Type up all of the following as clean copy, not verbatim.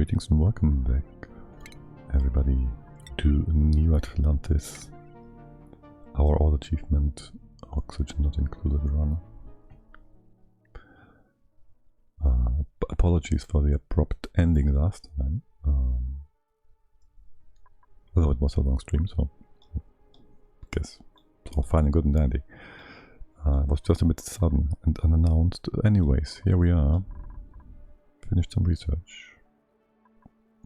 Greetings and welcome back, everybody, to New Atlantis. Our old achievement, oxygen not included run. Apologies for the abrupt ending last time. Although it was a long stream, so I guess it's all fine and good and dandy. It was just a bit sudden and unannounced. Anyways, here we are. Finished some research.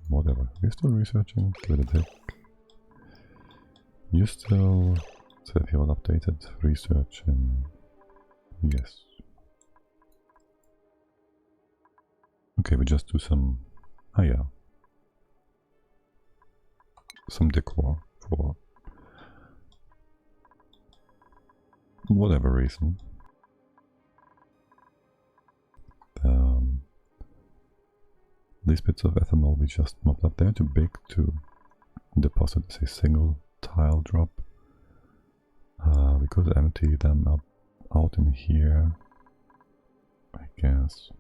Whatever. We're still researching. Give it a tick. You still... So if you're all updated, researching. Yes. Okay, we just do some... Ah yeah. Some decor for... whatever reason. These bits of ethanol we just mopped up. They're too big to deposit as a single tile drop. We could empty them up out in here, I guess.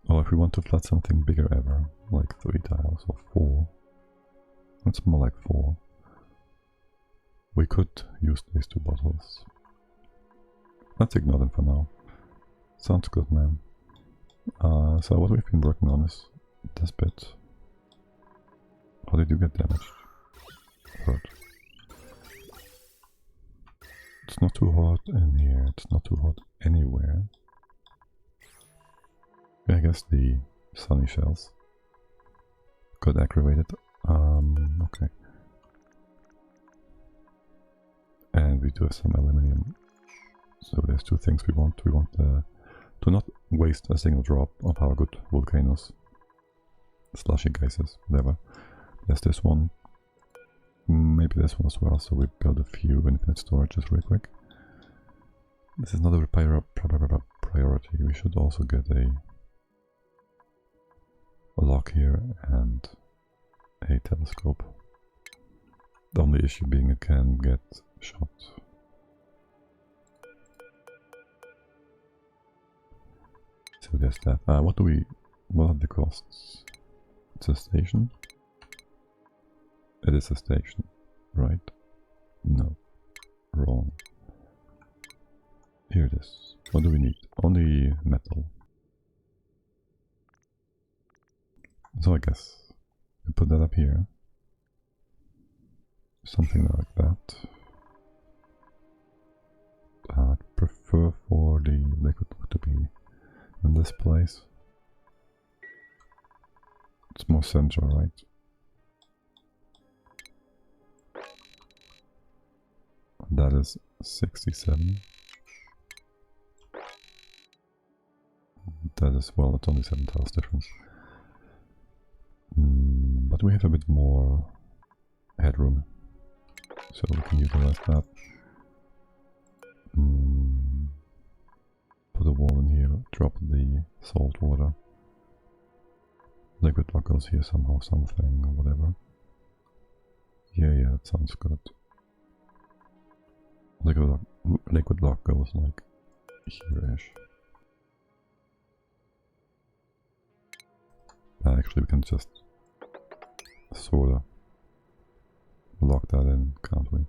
Or if we want to flood something bigger ever, like 3 tiles or 4. It's more like 4. We could use these 2 bottles. Let's ignore them for now. Sounds good, man. So what we've been working on is this bit. How did you get damaged? Hurt. It's not too hot in here, it's not too hot anywhere. I guess the sunny shells got aggravated. Okay. And we do have some aluminium. So there's 2 things we want. We want to not waste a single drop of our good volcanoes. Slushy gases, whatever. There's this one. Maybe this one as well, so we build a few infinite storages real quick. This is not a priority. We should also get a lock here and a telescope. The only issue being it can get shot. So there's that. What are the costs? It's a station? It is a station, right? No. Wrong. Here it is. What do we need? Only metal. So I guess we put that up here. Something like that. I'd prefer for the liquid to be in this place. It's more central, right? That is 67. That is, well, it's only 7 tiles difference. But we have a bit more headroom, so we can utilize that. Put a wall in here, drop the salt water. Liquid block goes here somehow, something, or whatever. Yeah, that sounds good. Liquid block goes like here-ish. Actually, we can just sorta lock that in, can't we?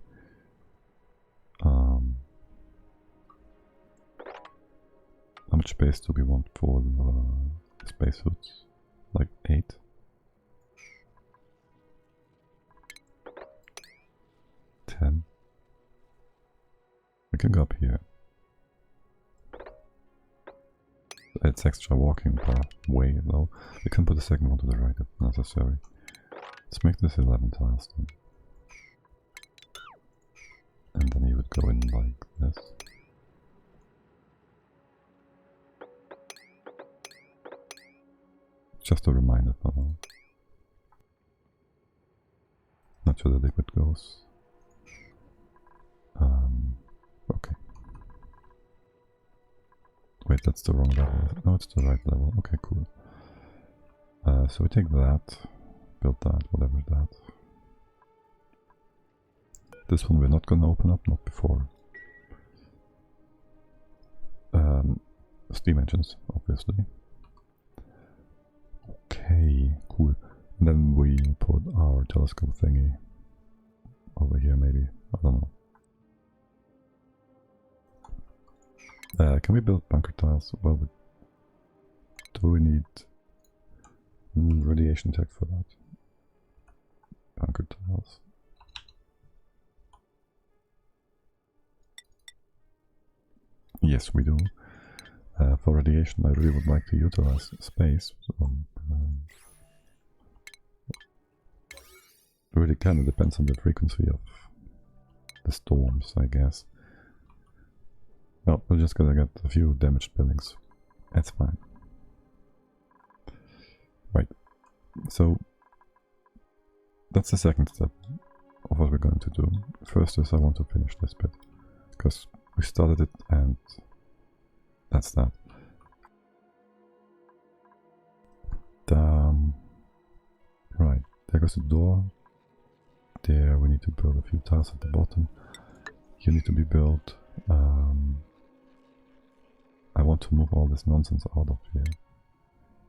How much space do we want for the spacesuits? Like 8? $10? We can go up here. It's extra walking per way though. We can put a second one to the right if necessary. Let's make this 11 tiles then. And then you would go in like this. Just a reminder for now. Not sure the liquid goes. Okay. Wait, that's the wrong level. No, it's the right level. Okay, cool. So we take that, build that, whatever that. This one we're not gonna open up, not before. Steam engines, obviously. Then we put our telescope thingy over here, maybe. I don't know. Can we build bunker tiles? Well, do we need radiation tech for that? Bunker tiles. Yes, we do. For radiation, I really would like to utilize space. So, really kind of depends on the frequency of the storms, I guess. Well, we're just gonna get a few damaged buildings. That's fine. Right. So that's the second step of what we're going to do. First is I want to finish this bit, because we started it and that's that. Right, there goes the door. There we need to build a few tiles at the bottom. You need to be built. I want to move all this nonsense out of here,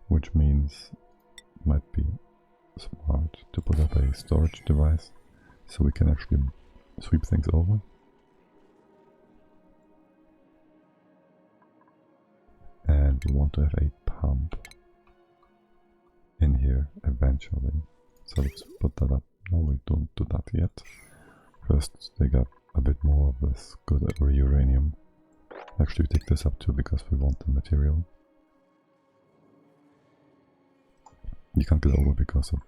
which means it might be smart to put up a storage device so we can actually sweep things over. And we want to have a pump in here eventually. So let's put that up. No, we don't do that yet. First dig up a bit more of this good uranium. Actually we take this up too because we want the material. You can't get over because of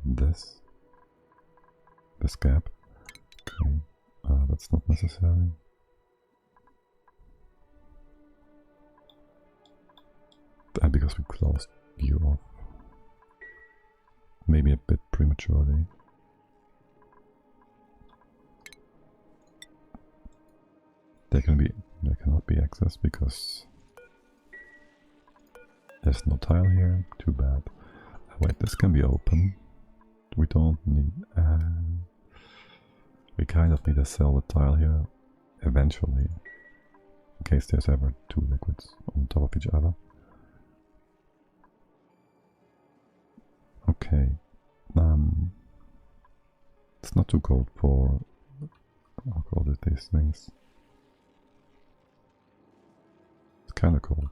this gap. Okay, that's not necessary. And because we closed you off. Maybe a bit prematurely. There cannot be access because there's no tile here. Too bad. Wait, this can be open. We don't need. We kind of need to sell the tile here eventually, in case there's ever two liquids on top of each other. Okay. It's not too cold for. I'll call it these things. It's kind of cold.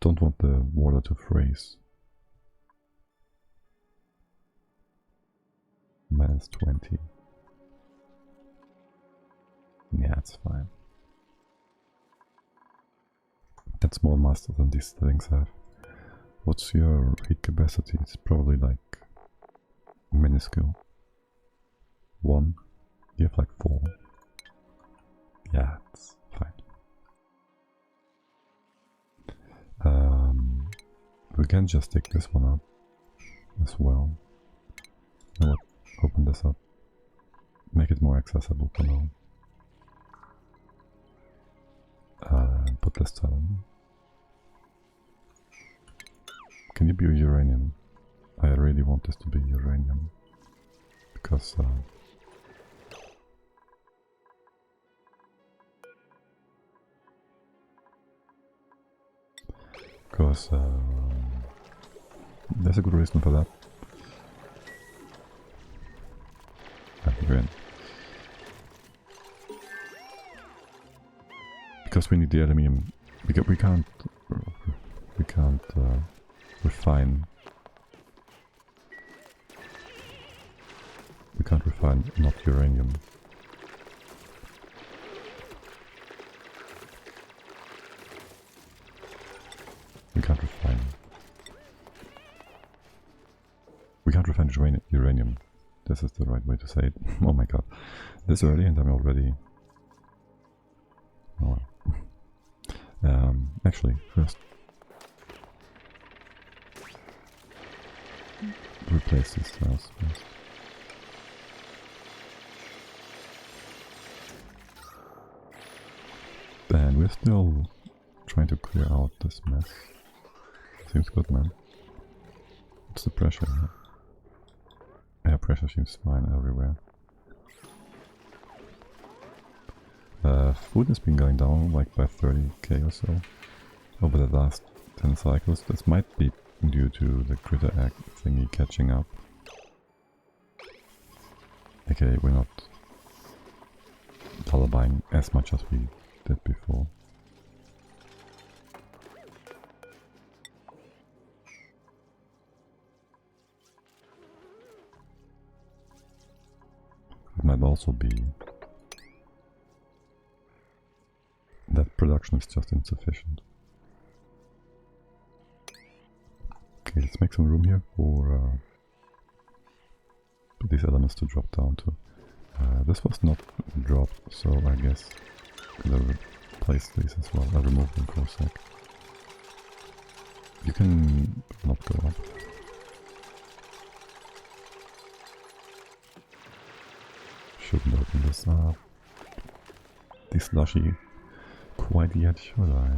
Don't want the water to freeze. -20. Yeah, it's fine. That's more master than these things have. What's your heat capacity? It's probably like minuscule. 1. You have like 4. Yeah, it's fine. We can just take this one up as well. You know what? Open this up. Make it more accessible for now. Put this tile in. Can you be uranium? I really want this to be uranium. Because there's a good reason for that. You're in. Because we need the aluminium. Because we can't refine. We can't refine not uranium. We can't refine. We can't refine uranium. This is the right way to say it. Oh my god. This early and I'm already... Oh well. Actually, first... replace these tiles first. And we're still trying to clear out this mess. Seems good, man. What's the pressure here? Air pressure seems fine everywhere. Food has been going down like by 30k or so. over the last 10 cycles. This might be due to the critter egg thingy catching up. Okay, we're not lullabying as much as we did before. It might also be that production is just insufficient. Okay, let's make some room here for these elements to drop down to. This was not dropped, so I guess I'll replace these as well. I'll remove them for a sec. You can not go up. Shouldn't open this up. This slushy quite yet, should I?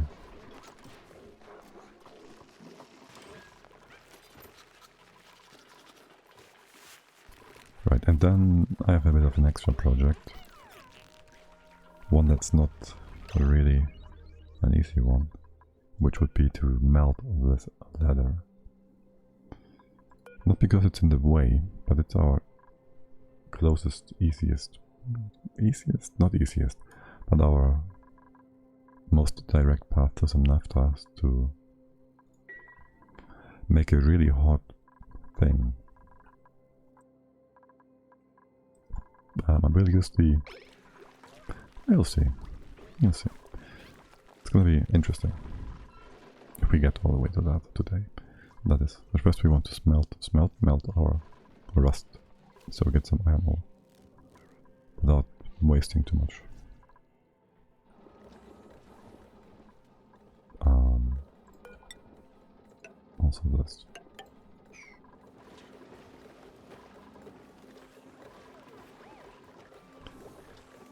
Right, and then I have a bit of an extra project. One that's not really an easy one, which would be to melt this ladder. Not because it's in the way, but it's our closest, easiest, not easiest, but our most direct path to some naphtha to make a really hot thing. I will use the... We'll see. You'll see. It's gonna be interesting if we get all the way to that today. That is. But first we want to melt our rust, so we get some iron ore without wasting too much. Also this.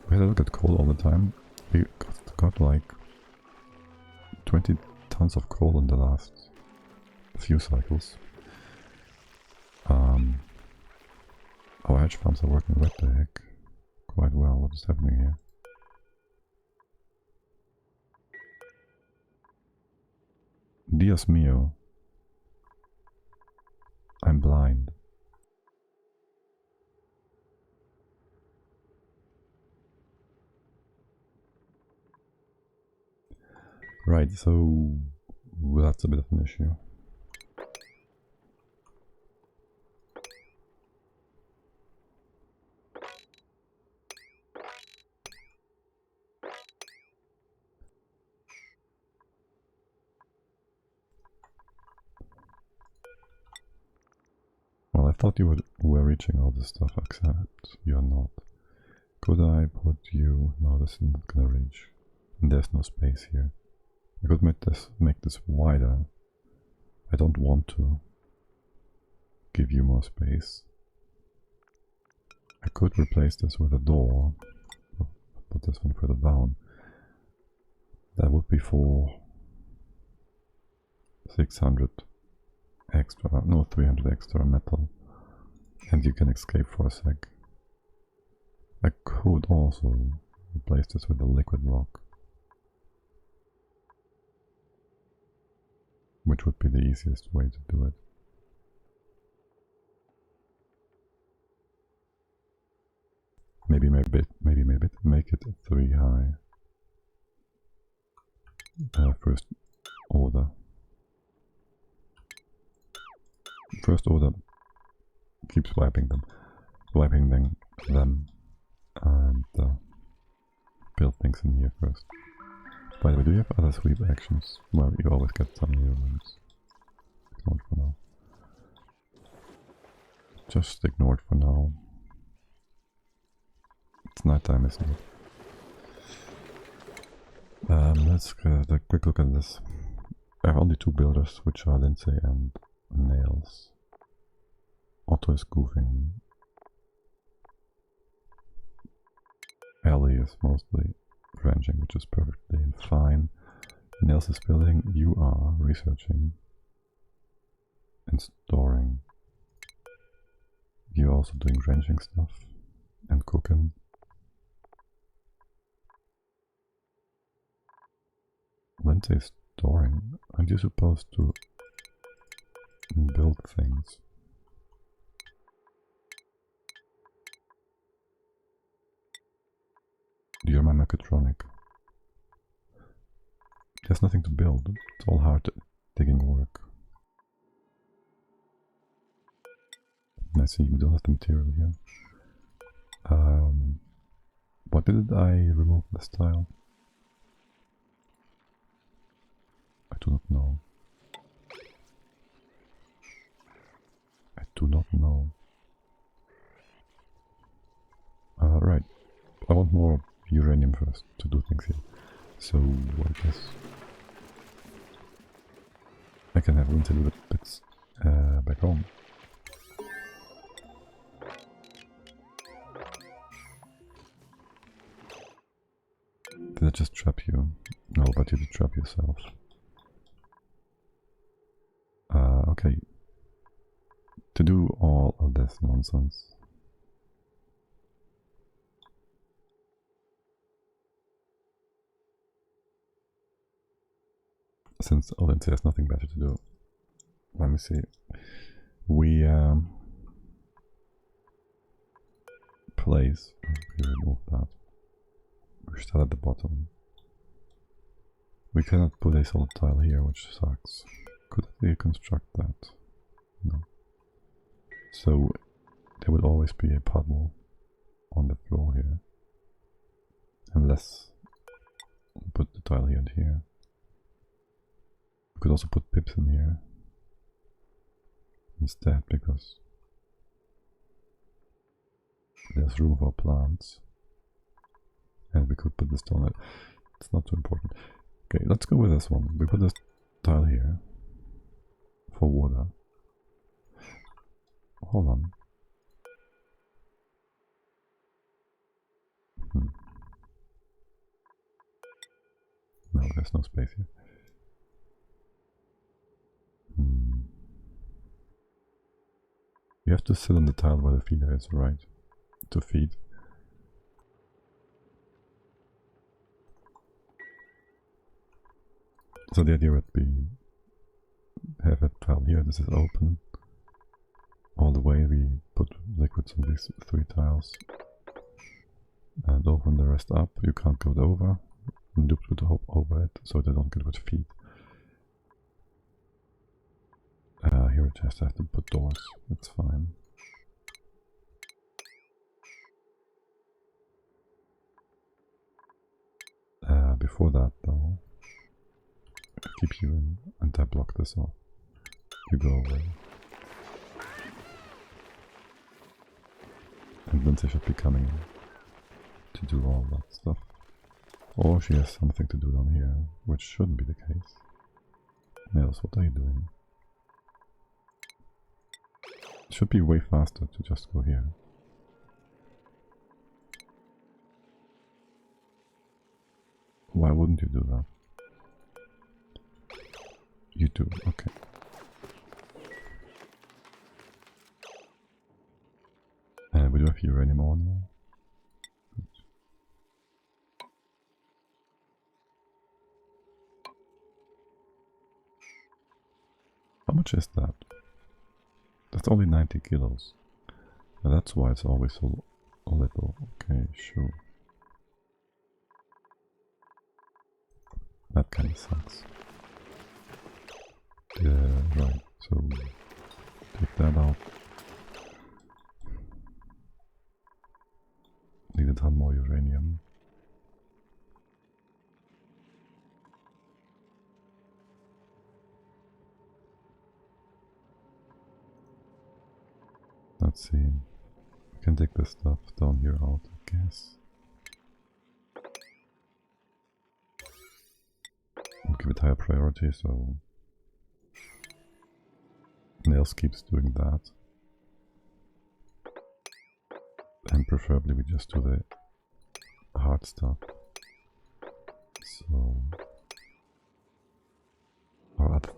We had a look at coal all the time. We got like 20 tons of coal in the last few cycles. Our hedge farms are working what the heck quite well. What is happening here? Dios mio. I'm blind. Right, so that's a bit of an issue. Well, I thought you were reaching all this stuff, except you're not. Could I put you... No, this is not gonna reach. And there's no space here. I could make this wider. I don't want to give you more space. I could replace this with a door. Put this one further down. That would be for 600 extra, no, 300 extra metal. And you can escape for a sec. I could also replace this with a liquid block, which would be the easiest way to do it. Maybe make it 3 high. First order. First order keeps wiping them, and build things in here first. By the way, do you have other sweep actions? Well, you always get some new ones. Ignore it for now. Just ignore it for now. It's nighttime, isn't it? Let's get a quick look at this. I have only 2 builders, which are Lindsay and Nails. Otto is goofing. Ellie is mostly ranching, which is perfectly fine. Nails is building, you are researching and storing. You're also doing ranching stuff and cooking. Lindsay is storing? Aren't you supposed to build things? You're my mechatronic. There's nothing to build. It's all hard digging work. I see we don't have the material here. What did I remove this tile? I do not know. I do not know. Right. I want more uranium first to do things here. So I guess I can have winter bits back home. Did I just trap you? No, but you did trap yourself. Okay. To do all of this nonsense. Since Olince has nothing better to do. Let me see. We place. We remove that. We're still at the bottom. We cannot put a solid tile here, which sucks. Could I reconstruct that? No. So there will always be a puddle on the floor here. Unless we put the tile here and here. We could also put pips in here instead, because there's room for plants. And we could put the stone. It's not too important. Okay, let's go with this one. We put this tile here for water. Hold on. No, there's no space here. You have to sit on the tile where the feeder is, right? To feed. So the idea would be have a tile here, this is open. All the way we put liquids on these 3 tiles. And open the rest up, you can't go over. And duplicate the hop over it, so they don't get with feed. Here we just have to put doors, that's fine. Before that though, keep you in and I block this off. You go away. And Lindsay should be coming to do all that stuff. Or she has something to do down here, which shouldn't be the case. Nails, what are you doing? It should be way faster to just go here. Why wouldn't you do that? You do, okay. We do have uranium ore now. How much is that? That's only 90 kilos. Now that's why it's always so little. Okay, sure. That kind of sucks. Right, so take that out. Need a ton more uranium. Let's see. We can take this stuff down here out, I guess. We'll give it higher priority, so Nails keeps doing that. And preferably we just do the hard stuff. So our other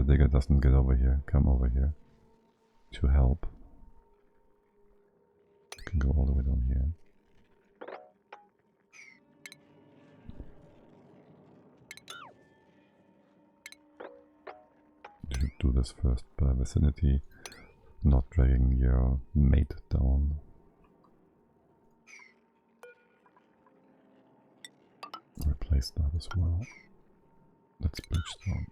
digger doesn't get over here, come over here to help. You can go all the way down here. this first vicinity, not dragging your mate down. Replace that as well. That's bridgestone.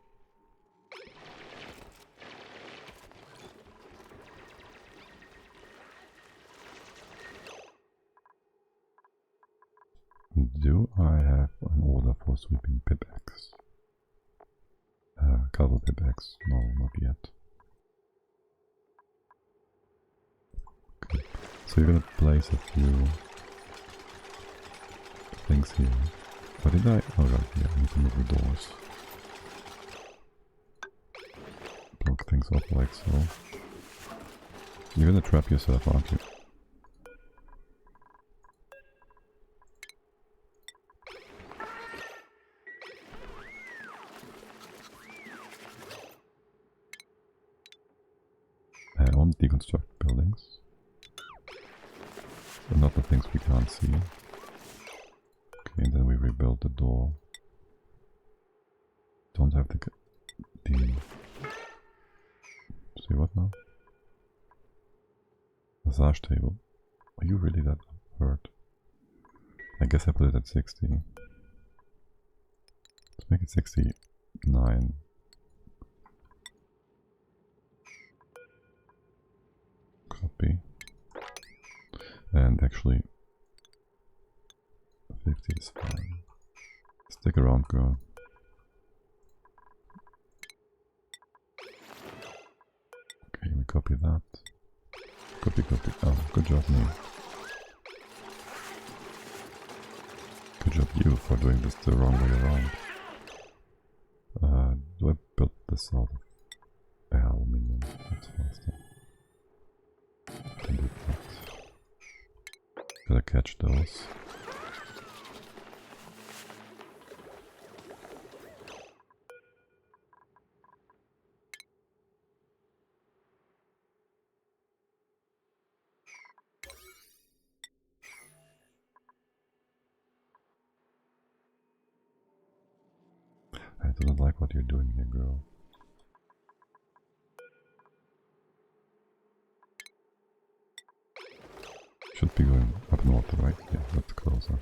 Do I have an order for sweeping pickaxe? Cover pickaxe? No, not yet. Okay. So you're gonna place a few things here. What did I? Oh right, yeah, I need to move the doors. Block things off like so. You're gonna trap yourself, aren't you? I want to deconstruct buildings. But not the things we can't see. Okay, and then we rebuild the door. Don't have the see what now? Massage table. Are you really that hurt? I guess I put it at 60. Let's make it 69. Copy. And actually 50 is fine. Stick around, girl. Okay, we copy that. Copy. Oh, good job, me. Good job, you, for doing this the wrong way around. Do I build this out of aluminium? That's faster. Can do that. Gotta catch those. I do not like what you're doing here, girl. Should be going up north, right? Yeah, that's closer.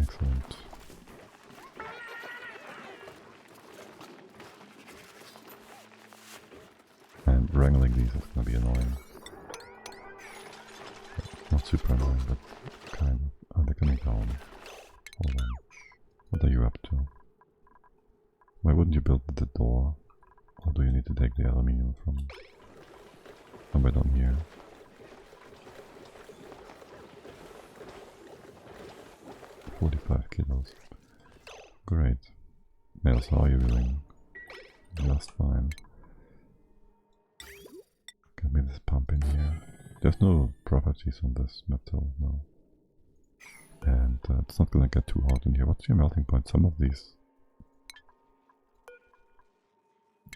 Excellent. And wrangling these is gonna be annoying. Not super annoying, but kind of. Oh, they're coming down. Hold on. What are you up to? Why wouldn't you build the door? Or do you need to take the aluminium from somewhere down here? $45 kilos. Great. Males, how are you doing? Just fine. Get me this pump in here. There's no properties on this metal, no. And it's not gonna get too hot in here. What's your melting point? Some of these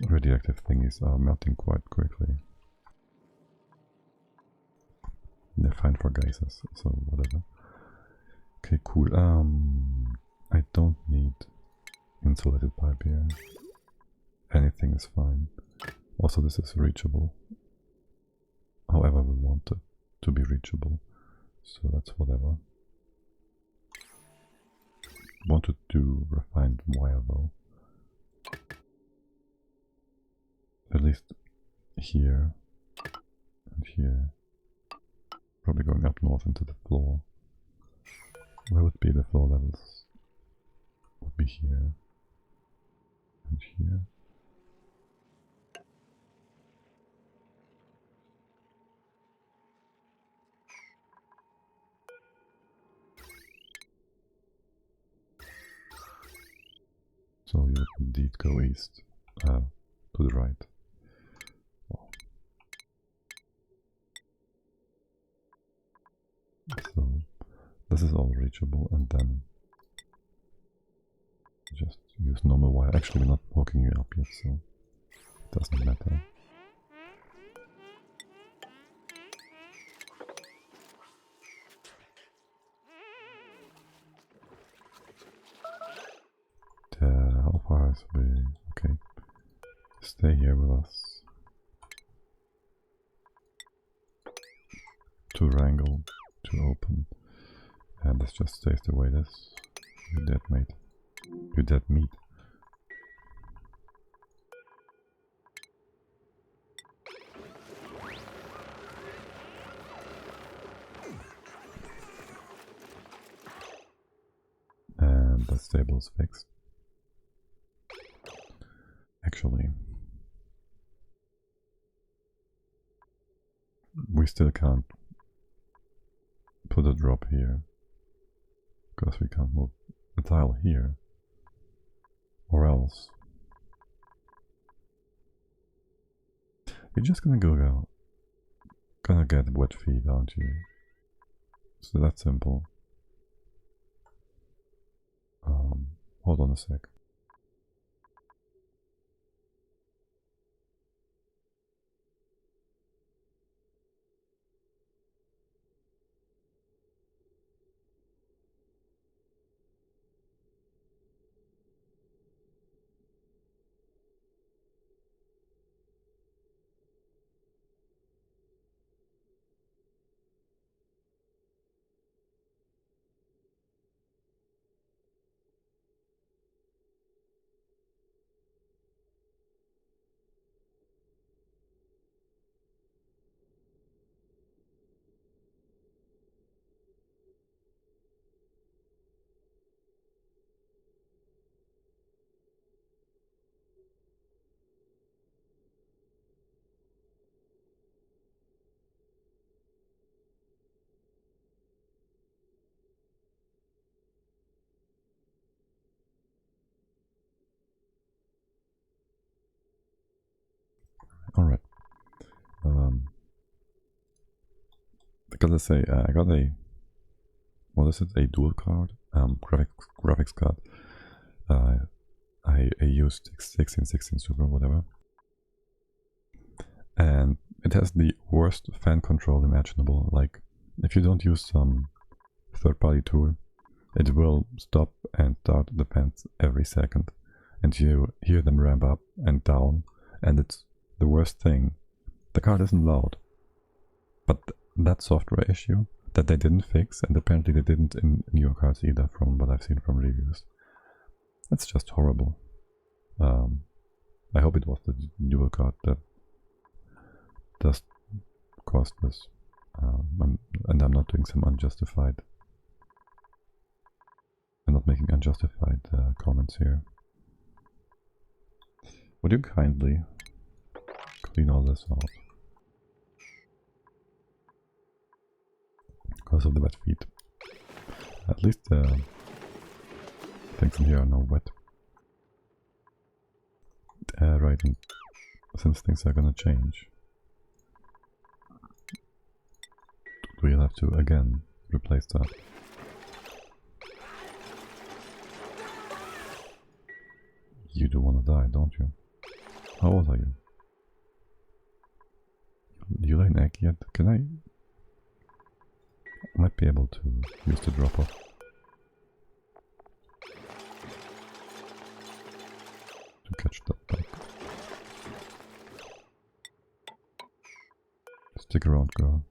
radioactive thingies are melting quite quickly. They're fine for geysers, so whatever. Okay, cool. I don't need insulated pipe here. Anything is fine. Also, this is reachable. However we want it to be reachable. So that's whatever. Want to do refined wire though. At least here and here. Probably going up north into the floor. Where would be the floor levels? Would be here and here. So you would indeed go east, to the right. Wow. So this is all reachable, and then just use normal wire. Actually, we're not hooking you up yet, so it doesn't matter. How far is guess we... okay. Stay here with us. To wrangle, to open. And this just stays the way it is. You dead mate. You dead meat. And the stable is fixed. Actually, we still can't put a drop here because we can't move a tile here, or else you're just gonna gonna get wet feet, aren't you? So that's simple. Hold on a sec. Alright. I gotta say, I got a... what is it? A dual card? Graphics card. I used 1616 Super, whatever. And it has the worst fan control imaginable. Like, if you don't use some third-party tool, it will stop and start the fans every second. And you hear them ramp up and down, and it's the worst thing. The card isn't loud. But that software issue that they didn't fix, and apparently they didn't in newer cards either, from what I've seen from reviews. That's just horrible. I hope it was the dual card that just caused this. And I'm not doing some unjustified... I'm not making unjustified comments here. Would you kindly clean all this out? Because of the wet feet. At least things in here are now wet. Right, and since things are gonna change, we'll have to again replace that. You do wanna die, don't you? How old are you? You lay an egg yet? Can I might be able to use the drop off to catch that back. Stick around, girl.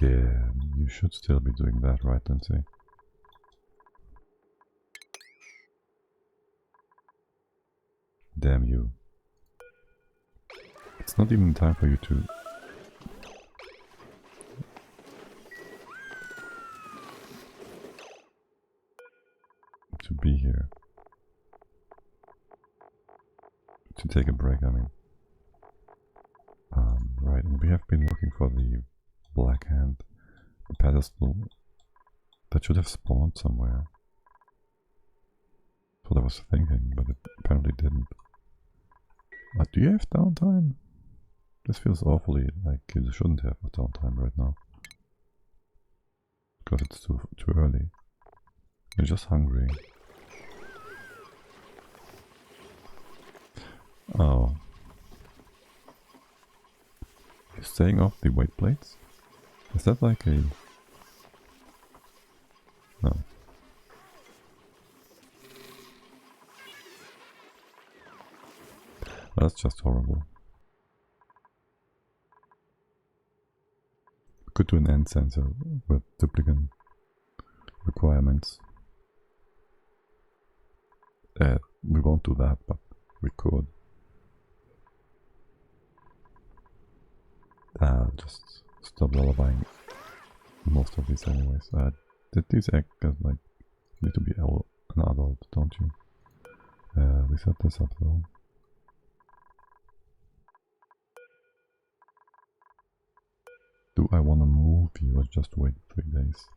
Yeah, you should still be doing that, right, Lindsay? Damn you. It's not even time for you to... be here. To take a break, I mean. Right, and we have been looking for the black hand pedestal that should have spawned somewhere. That's what I was thinking, but it apparently didn't. Do you have downtime? This feels awfully like you shouldn't have a downtime right now. Because it's too early. You're just hungry. Oh. staying off the weight plates? Is that like a... No. That's just horrible. Could do an end sensor with duplicate requirements. We won't do that, but we could. Just stop lullabying most of these anyways. Did these act as like, need to be an adult, don't you? We set this up though. Do I want to move you or just wait 3 days?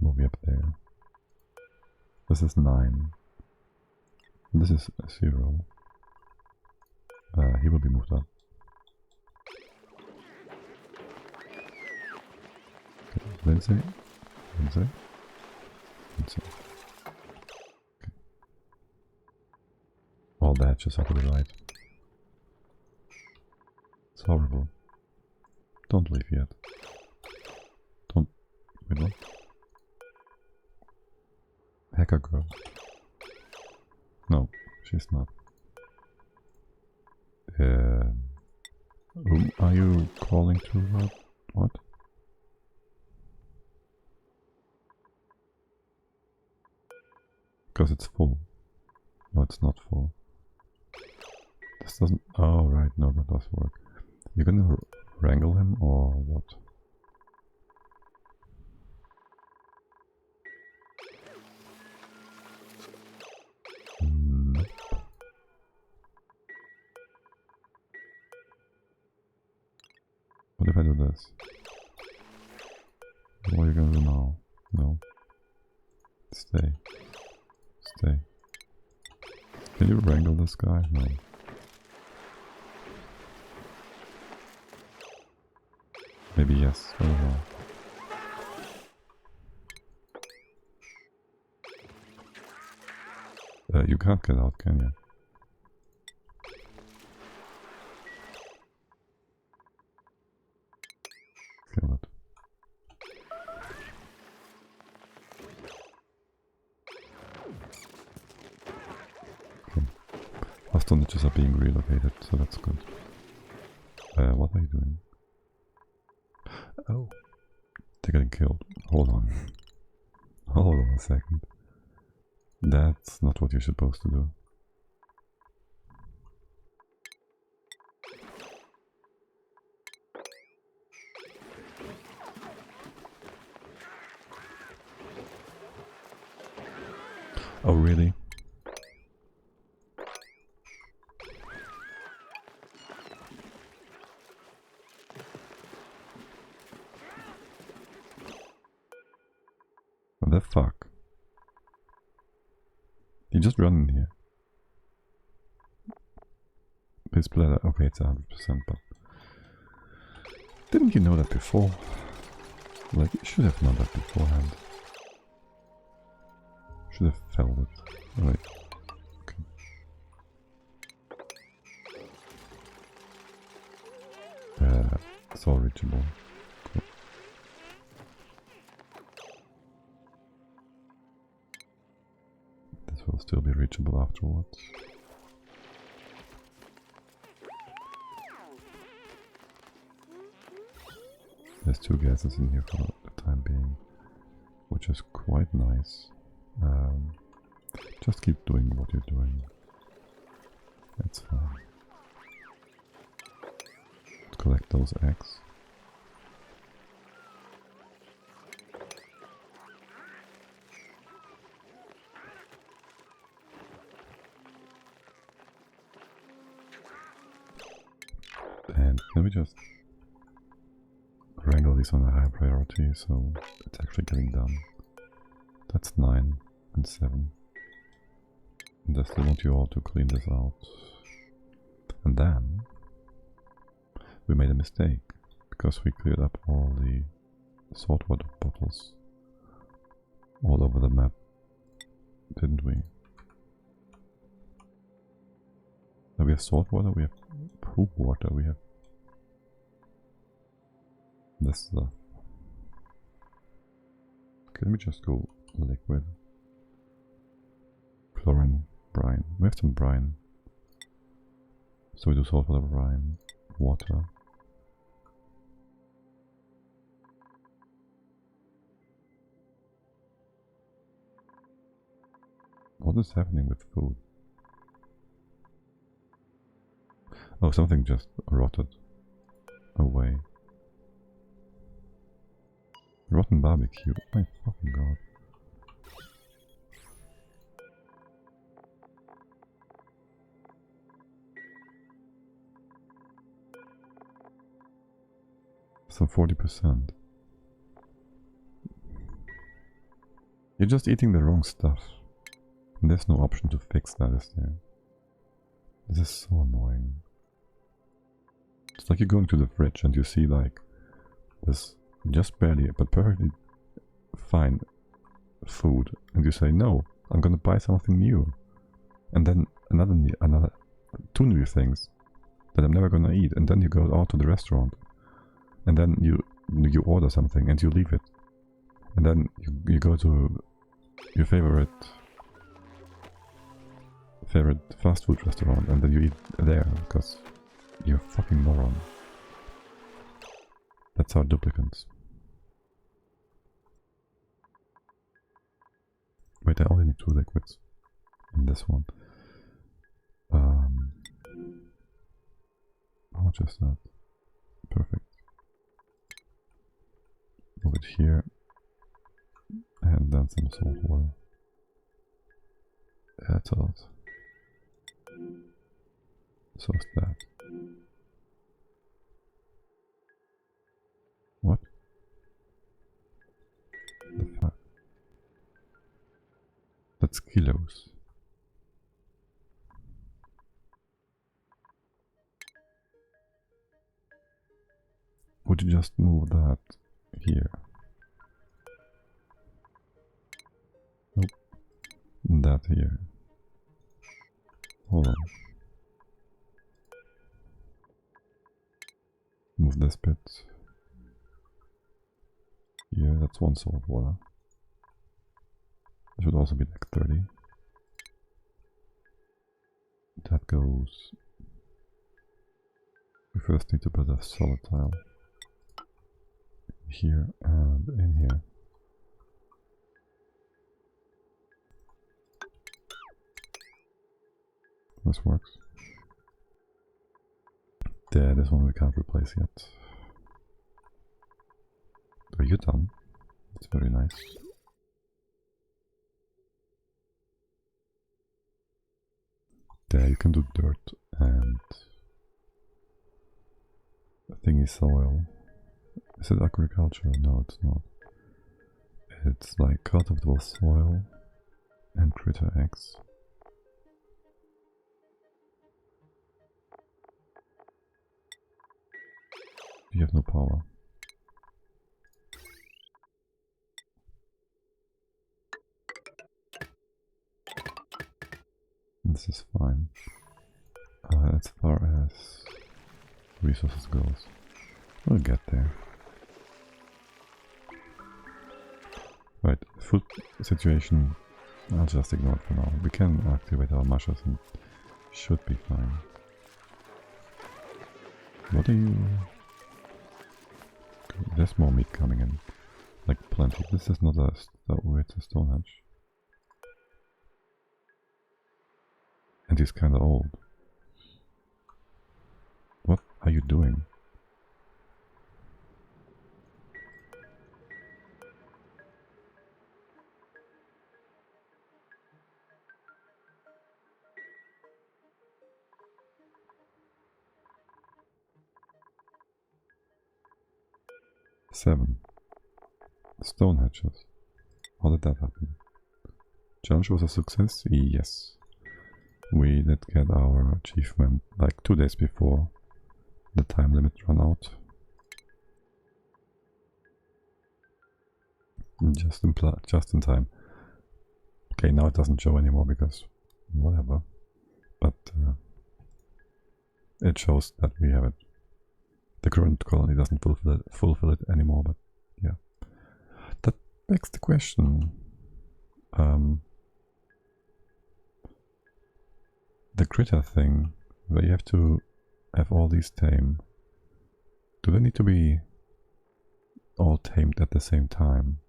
Move you up there. This is 9. This is 0. He will be moved up. Okay. Lindsay. Okay. All the hatches are to the right. It's horrible. Don't leave yet. Don't... Wait, what? Hacker girl. No, she's not. Whom are you calling to? What? Because it's full. No, it's not full. This doesn't... Oh, right, no, that does work. You're gonna wrangle him or what? Nope. What if I do this? What are you gonna do now? No. Stay. Stay. Can you wrangle this guy? No. Maybe yes. I don't know. You can't get out, can you? Kill it. Okay. Hostages are being relocated, so that's good. What are you doing? Oh, they're getting killed. Hold on. Hold on a second. That's not what you're supposed to do. Oh, really? What the fuck? You just run in here. His bladder, okay, it's 100%, but... Didn't you know that before? Like, you should have known that beforehand. Should have felt it. Oh, wait. Okay. It's all reachable. Cool. This will still be reachable afterwards. There's 2 gases in here for the time being, which is quite nice. Just keep doing what you're doing. It's fine. Collect those eggs. And let me just wrangle these on a high priority, so it's actually getting done. That's 9 and 7. And I still want you all to clean this out. And then we made a mistake, because we cleared up all the saltwater bottles all over the map, didn't we? We have salt water, we have poop water, we have this stuff. Can we just go liquid? Chlorine, brine. We have some brine. So we do salt water, brine, water. What is happening with food? Oh, something just rotted away. Rotten barbecue. My fucking god. So 40%. You're just eating the wrong stuff. And there's no option to fix that, is there? This is so annoying. It's like you're going to the fridge and you see like this just barely but perfectly fine food, and you say, no, I'm gonna buy something new. And then another two new things that I'm never gonna eat, and then you go out to the restaurant and then you order something and you leave it. And then you go to your favorite fast food restaurant and then you eat there because you're a fucking moron. That's our duplicants. Wait, I only need 2 liquids in this one. How much is that? Perfect. Move it here. And then some salt water. That's a lot. So is that. What? The fuck? That's kilos. Would you just move that here? Nope. That here. Hold on. Move this bit. Here, that's 1 salt water. It should also be like 30. That goes... We first need to put a solid tile. Here and in here. This works. There, this one we can't replace yet. Are you done? It's very nice. There, you can do dirt and thingy soil. Is it agriculture? No, it's not. It's like cultivable soil and critter eggs. You have no power. This is fine. As far as resources goes, we'll get there. Right, food situation, I'll just ignore it for now. We can activate our mushrooms and should be fine. What are you... There's more meat coming in. Like plenty. This is not a... Oh, it's a Stonehenge. And he's kinda old. What are you doing? Seven. Stonehenges. How did that happen? Challenge was a success? Yes. We did get our achievement like 2 days before the time limit ran out. Just in time. Okay, now it doesn't show anymore because whatever. But it shows that we have it. The current colony doesn't fulfill it anymore, but yeah. That begs the question. The critter thing, where you have to have all these tame, do they need to be all tamed at the same time?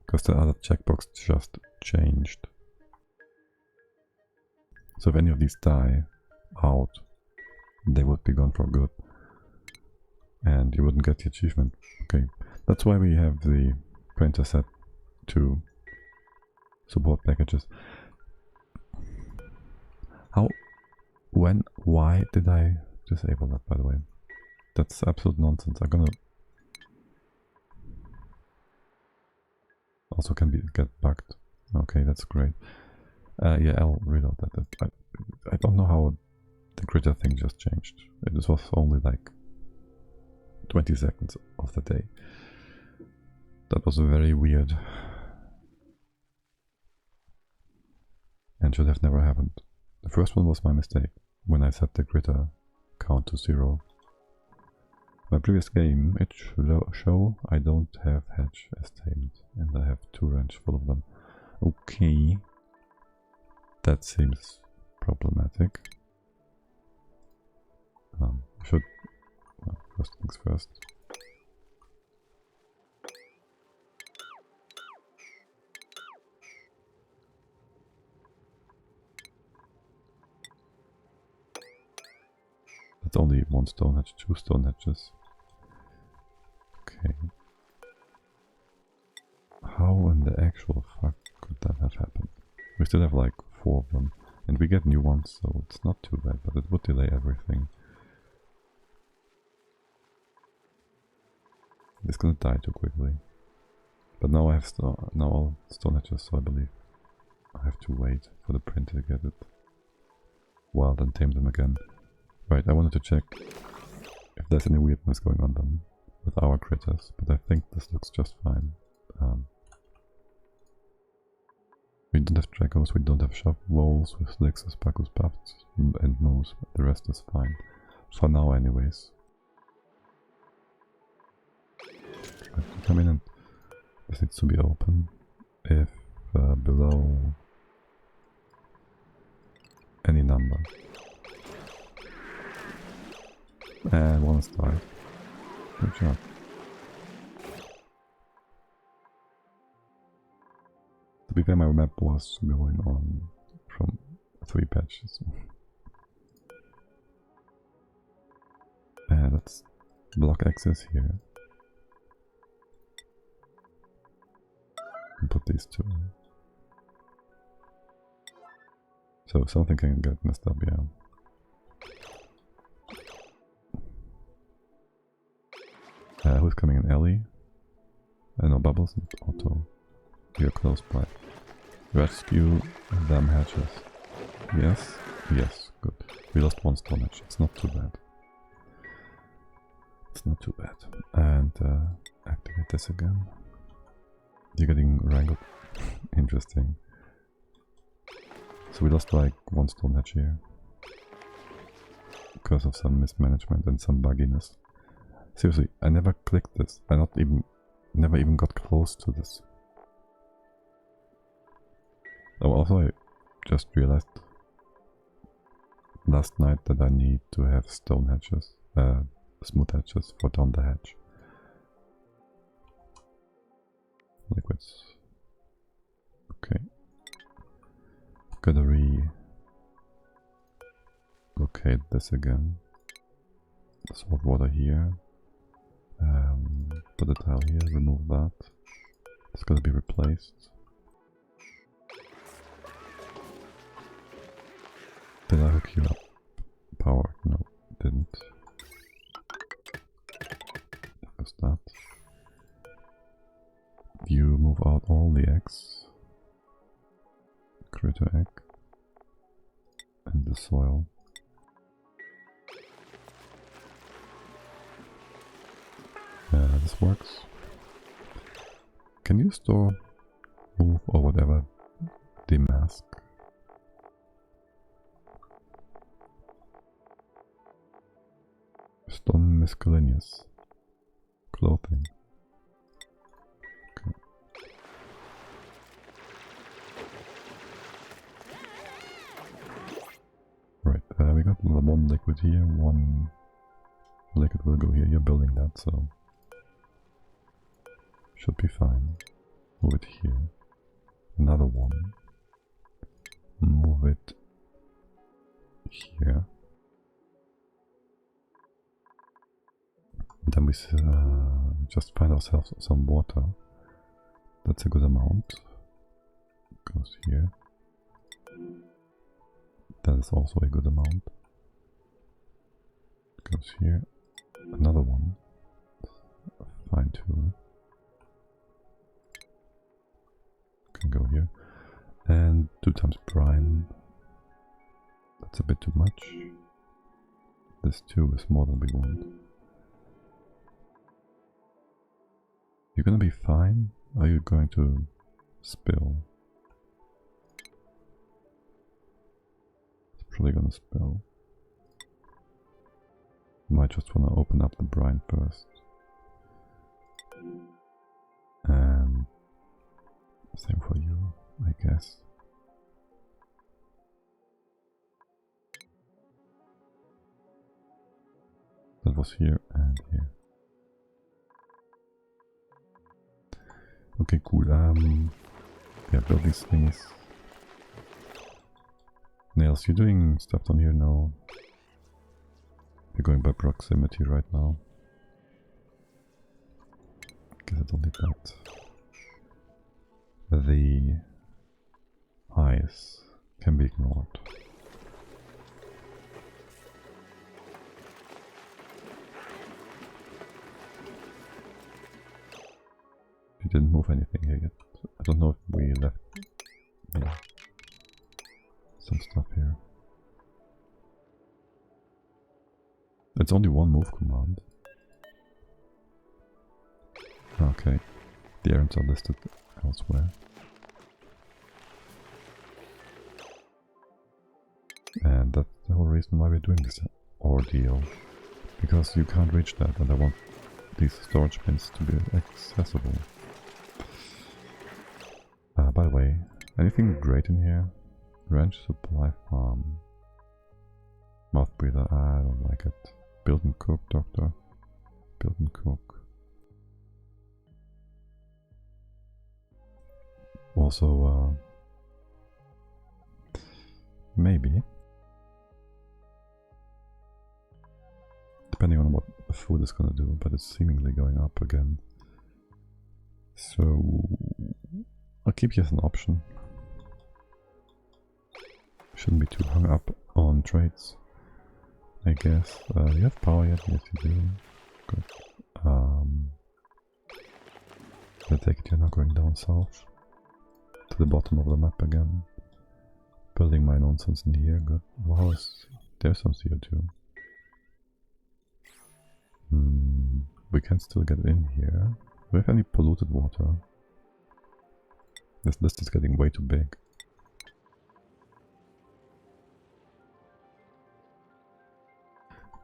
Because the other checkbox just changed. So if any of these die out, they would be gone for good. And you wouldn't get the achievement. Okay, that's why we have the printer set to support packages. How, when, why did I disable that, by the way? That's absolute nonsense. I'm gonna... Also can get bugged. Okay, that's great. Yeah, I'll reload that. I don't know how the critter thing just changed. It was only like 20 seconds of the day. That was very weird. And should have never happened. The first one was my mistake, when I set the critter count to 0. My previous game, it show I don't have hatch as tamed, and I have 2 ranch full of them. Okay. That seems problematic. Should... well, first things first. That's only 1 stone hatch, 2 stone hatches. Okay. How in the actual fuck could that have happened? We still have like 4 of them. And we get new ones, so it's not too bad, but it would delay everything. It's gonna die too quickly. But now I have now all stone hatches, so I believe I have to wait for the printer to get it. Well, then tame them again. Right, I wanted to check if there's any weirdness going on then with our critters, but I think this looks just fine. We don't have dragos, we don't have shop walls with Lexus, Pacus, Buffs, and Moose. The rest is fine. For now anyways. Come in, and this needs to be open if below any number. And 1 is died. Good job. To be fair, my map was going on from 3 patches. And let's block access here. And put these 2. So something can get messed up, yeah. Who's coming in? Ellie? No, Bubbles and Otto. We are close by. Rescue them hatches. Yes? Yes, good. We lost 1 stone hatch. It's not too bad. It's not too bad. And activate this again. You're getting wrangled. Interesting. So we lost like 1 stone hatch here. Because of some mismanagement and some bugginess. Seriously, I never clicked this. I never even got close to this. Oh, also I just realized last night that I need to have stone hatches, smooth hatches for down the hatch. Liquids. Okay. Gotta relocate this again. Salt water here. Put a tile here, remove that. It's gonna be replaced. Did I hook you up? Power? No, didn't. Focus that. You move out all the eggs. Critter egg. And the soil. This works. Can you store, move, or whatever, the mask? Stone miscellaneous. Clothing. Okay. Right, we got one liquid here, one liquid will go here. You're building that, so should be fine. Move it here. Another one. Move it here. And then we just find ourselves some water. That's a good amount. Goes here. That is also a good amount. Goes here. Another one. Fine too. Can go here. And 2 times brine. That's a bit too much. This 2 is more than we want. You're gonna be fine? Are you going to spill? It's probably gonna spill. Might just wanna open up the brine first. And same for you, I guess. That was here and here. Okay, cool. Yeah, build these things. Nails, you doing stuff down here? No. We're going by proximity right now. Guess I don't need that. The eyes can be ignored. We didn't move anything here yet. I don't know if we left some stuff here. It's only one move command. Okay, the errands are listed elsewhere. And that's the whole reason why we're doing this ordeal. Because you can't reach that, and I want these storage bins to be accessible. By the way, anything great in here? Ranch supply farm. Mouth breather, I don't like it. Build and cook, doctor. Build and cook. Also, maybe. Depending on what food is gonna do, but it's seemingly going up again. So I'll keep you as an option. Shouldn't be too hung up on trades, I guess. Do you have power yet? Yes, you do. Good. I take it you're not going down south to the bottom of the map again. Building my nonsense in here. Good. Wow, there's some CO2. We can still get in here. Do we have any polluted water? This list is getting way too big.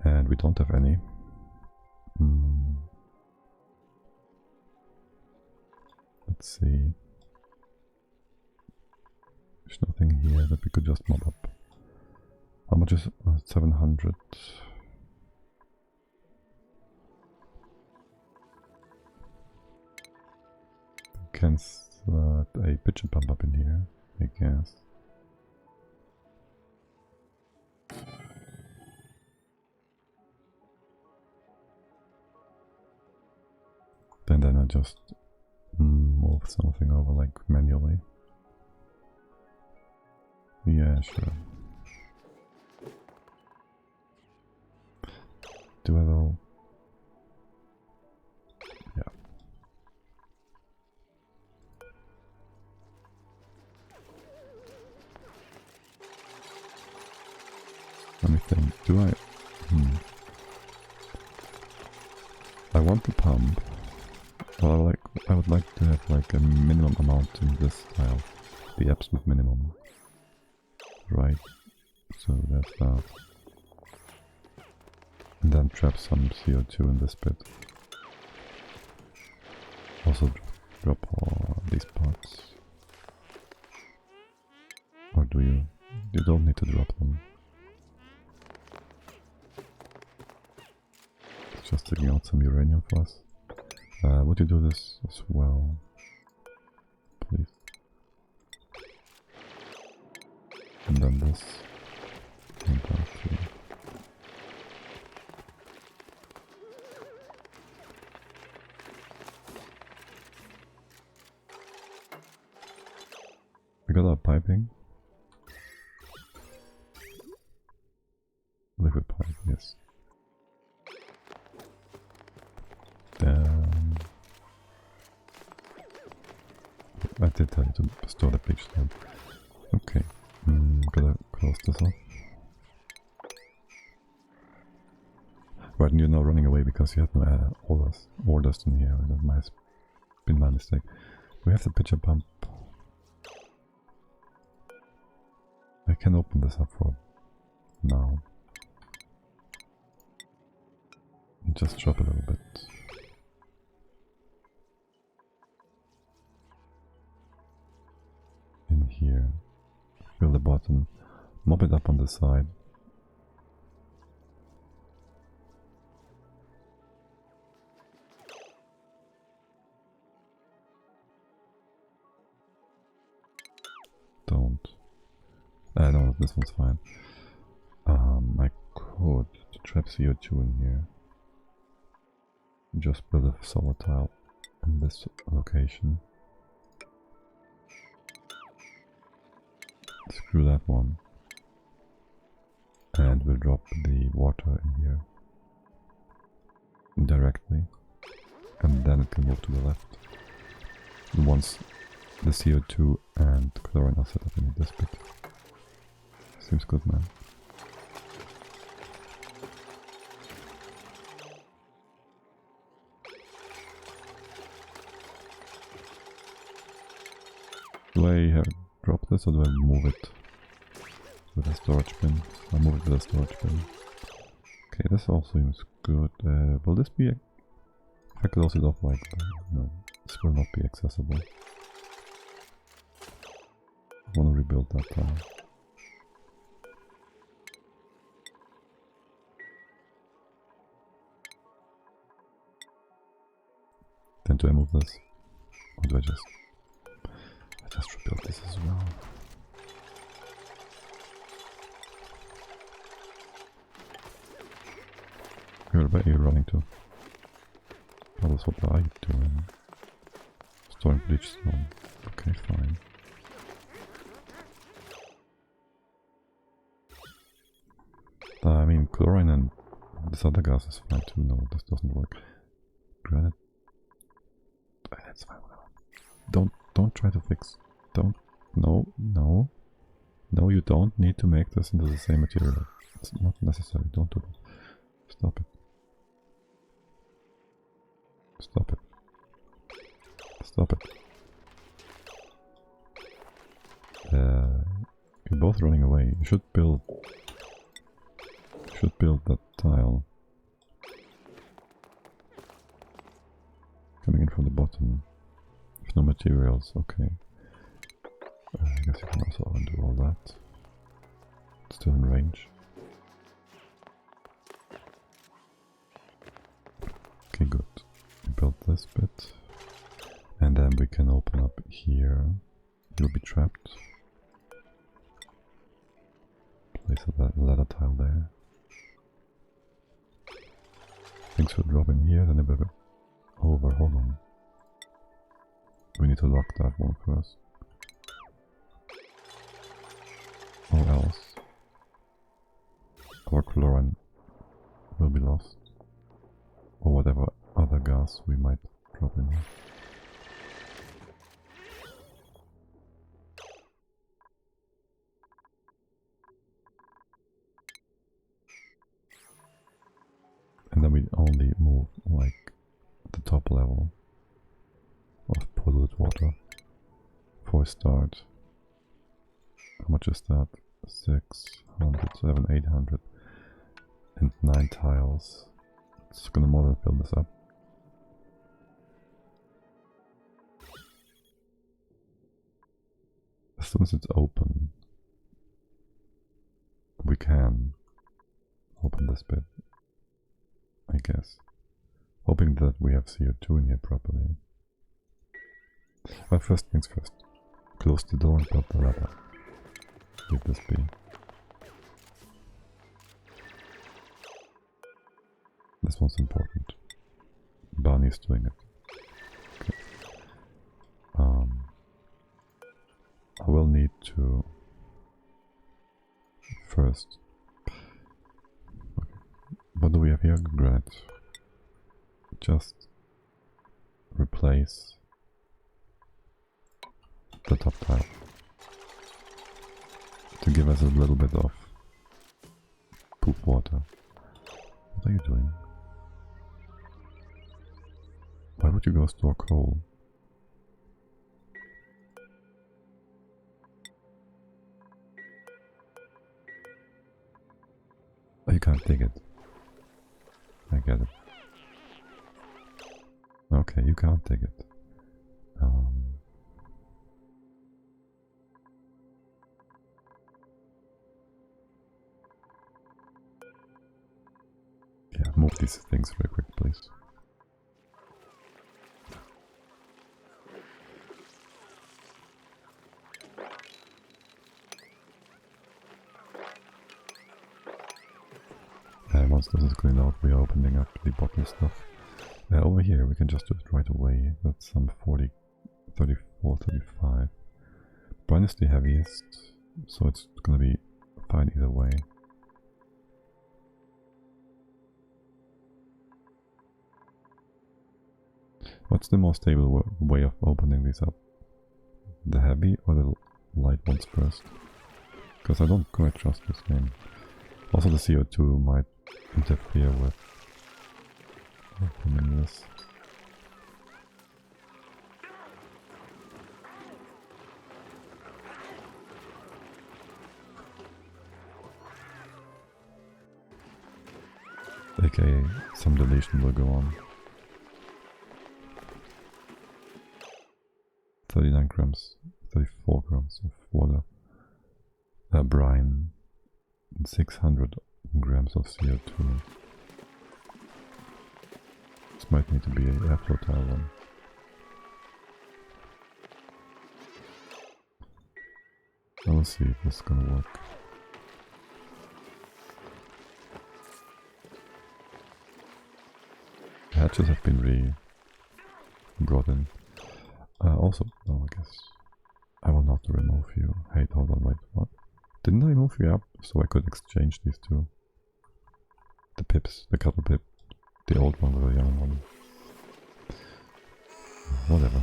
And we don't have any. Let's see. There's nothing here that we could just mob up. How much is 700? Can slot a pitch and pump up in here, I guess. And then I just move something over like manually. Yeah, sure. Do it all. Yeah. Let me think. Do I? I want the pump. Well, I would like to have like a minimum amount in this tile, the absolute minimum. Right. So that's that. And then trap some CO2 in this bit. Also drop all these parts. Or do you? You don't need to drop them. It's just taking out some uranium for us. Would you do this as well? Please. And then this. And that too. We got our piping. Liquid pipe, yes. I did tell you to store the page down. Okay, gotta close this off. Right, and you're now running away because you had no orders in here. That might have been my mistake. We have the pitcher pump. I can open this up for now. Just drop a little bit. In here. Fill the bottom. Mop it up on the side. Don't. No, this one's fine. I could trap CO2 in here. Just build a solar tile in this location. Screw that one. And we'll drop the water in here. Directly. And then it can move to the left. Once the CO2 and chlorine are set up in this bit. Seems good, man. Do I drop this or do I move it with a storage bin? I'll move it with a storage bin. Okay, this also seems good. Will this be... If I close it off like that? No, this will not be accessible. I want to rebuild that tile. Then do I move this? Or do I just rebuild this as well? Where are you running to? Oh, that's what are you doing? Storing bleach stone. Okay, fine. I mean, chlorine and this other gas is fine too. No, this doesn't work. Granite. That's fine. Don't try to fix. Don't. No, you don't need to make this into the same material. It's not necessary. Don't do that. Stop it. Stop it. Stop it. You're both running away. You should build that tile. Coming in from the bottom. With no materials, okay. I guess you can also undo all that. Still in range. Okay, good. We built this bit. And then we can open up here. You'll be trapped. Place a ladder tile there. Things will drop in here, then a bit over. Hold on. We need to lock that one first. Or else our chlorine will be lost. Or whatever other gas we might drop in here. And then we only move like the top level of polluted water for a start. How much is that? 600, 700, 800. and 9 tiles. It's gonna more than fill this up. As soon as it's open, we can open this bit, I guess. Hoping that we have CO2 in here properly. But first things first. Close the door and build the ladder. Leave this be. This one's important. Barney's doing it. Okay. I will need to first. Okay. What do we have here? Granite. Just replace the top tile to give us a little bit of poop water. What are you doing? Why would you go store coal? Oh, you can't dig it. I get it. Okay, you can't dig it. Yeah, move these things real quick, please. Once this is cleaned out, we are opening up the bottom stuff. Over here, we can just do it right away. That's some 40, 34, 35. Brine is the heaviest, so it's gonna be fine either way. What's the more stable way of opening these up? The heavy or the light ones first? Because I don't quite trust this game. Also the CO2 might interfere with opening this. AKA some deletion will go on. 39 grams, 34 grams of water. Brine, 600 grams of CO2. This might need to be an airflow tile one. I will see if this is gonna work. Hatches have been brought in. Also, no, I guess I will not remove you. Hey, hold on, wait, what? Didn't I move you up so I could exchange these two? The pips, the couple pip, the old one with the young one. Whatever.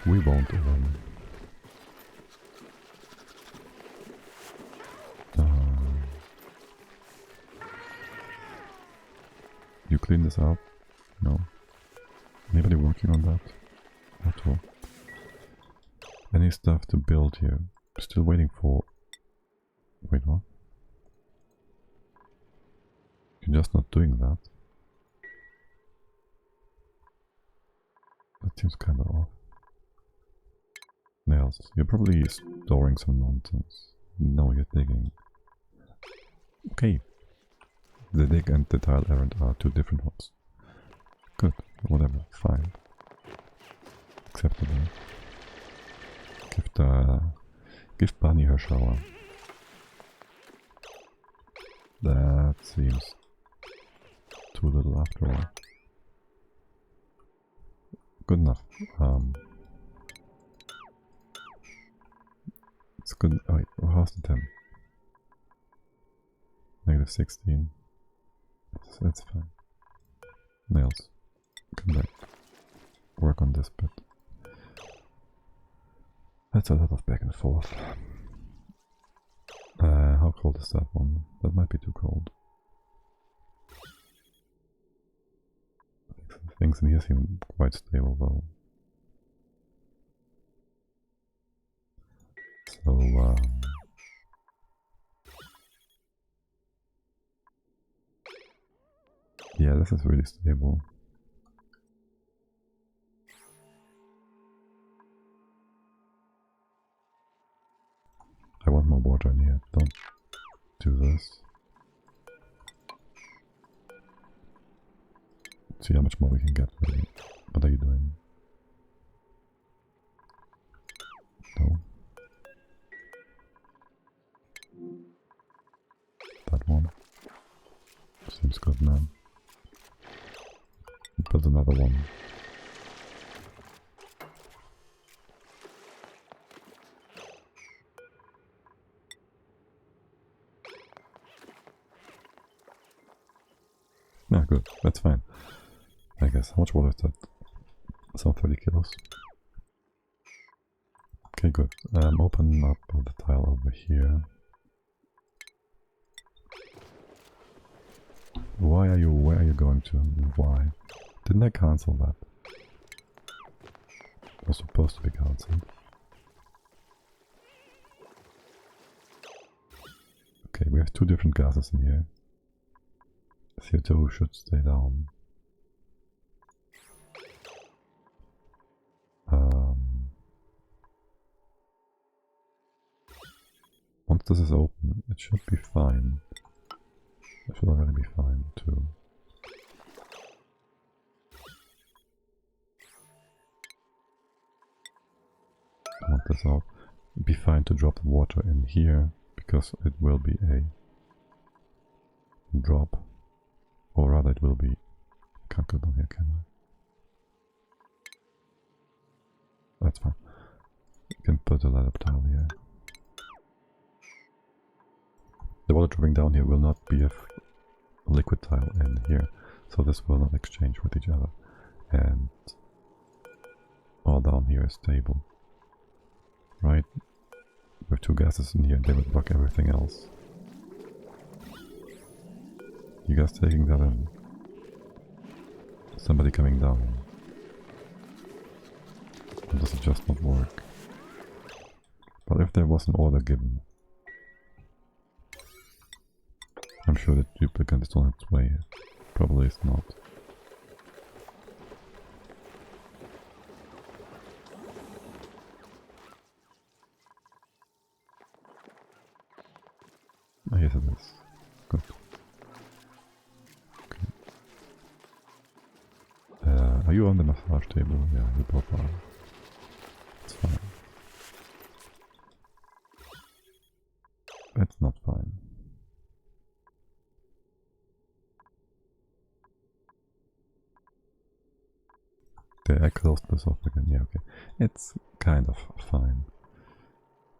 We won't even. You clean this up? No. Anybody working on that at all? Any stuff to build here? Still waiting for... Wait, what? You're just not doing that. That seems kind of off. Nails. You're probably storing some nonsense. No, you're digging. Okay. The dig and the tile errand are two different ones. Good. Whatever. Fine. Acceptable. Give Bunny her shower. That seems too little after all. Good enough. It's good. Oh wait, how's the 10? Negative 16. It's fine. Nails. Come back. Work on this bit. That's a lot of back and forth. How cold is that one? That might be too cold. Things in here seem quite stable though. So, Yeah, this is really stable. I want more water in here. Don't do this. See how much more we can get, maybe. What are you doing? No. That one. Seems good, man. Build another one. Yeah, good. That's fine. I guess. How much water is that? Some 30 kilos. Okay, good. Open up the tile over here. Where are you going to? Why? Didn't I cancel that? It was supposed to be cancelled. Okay, we have two different gases in here. CO2 should stay down. Once this is open, it should be fine. It should already be fine too. I want this out. It'd be fine to drop the water in here because it will be a drop. Or rather it will be... Can't go down here, can I? That's fine. You can put a ladder tile here. The water dropping down here will not be a liquid tile in here, so this will not exchange with each other. And all down here is stable. Right? With two gases in here, they would block everything else. You guys taking that in? Somebody coming down. Or does it just not work? But if there was an order given, I'm sure the duplicate is on its way. Probably it's not. Oh, yes it is. Good. Okay. Are you on the massage table? Yeah, you both are. It's fine. It's not fine. Okay, I closed this off again. Yeah, okay. It's kind of fine.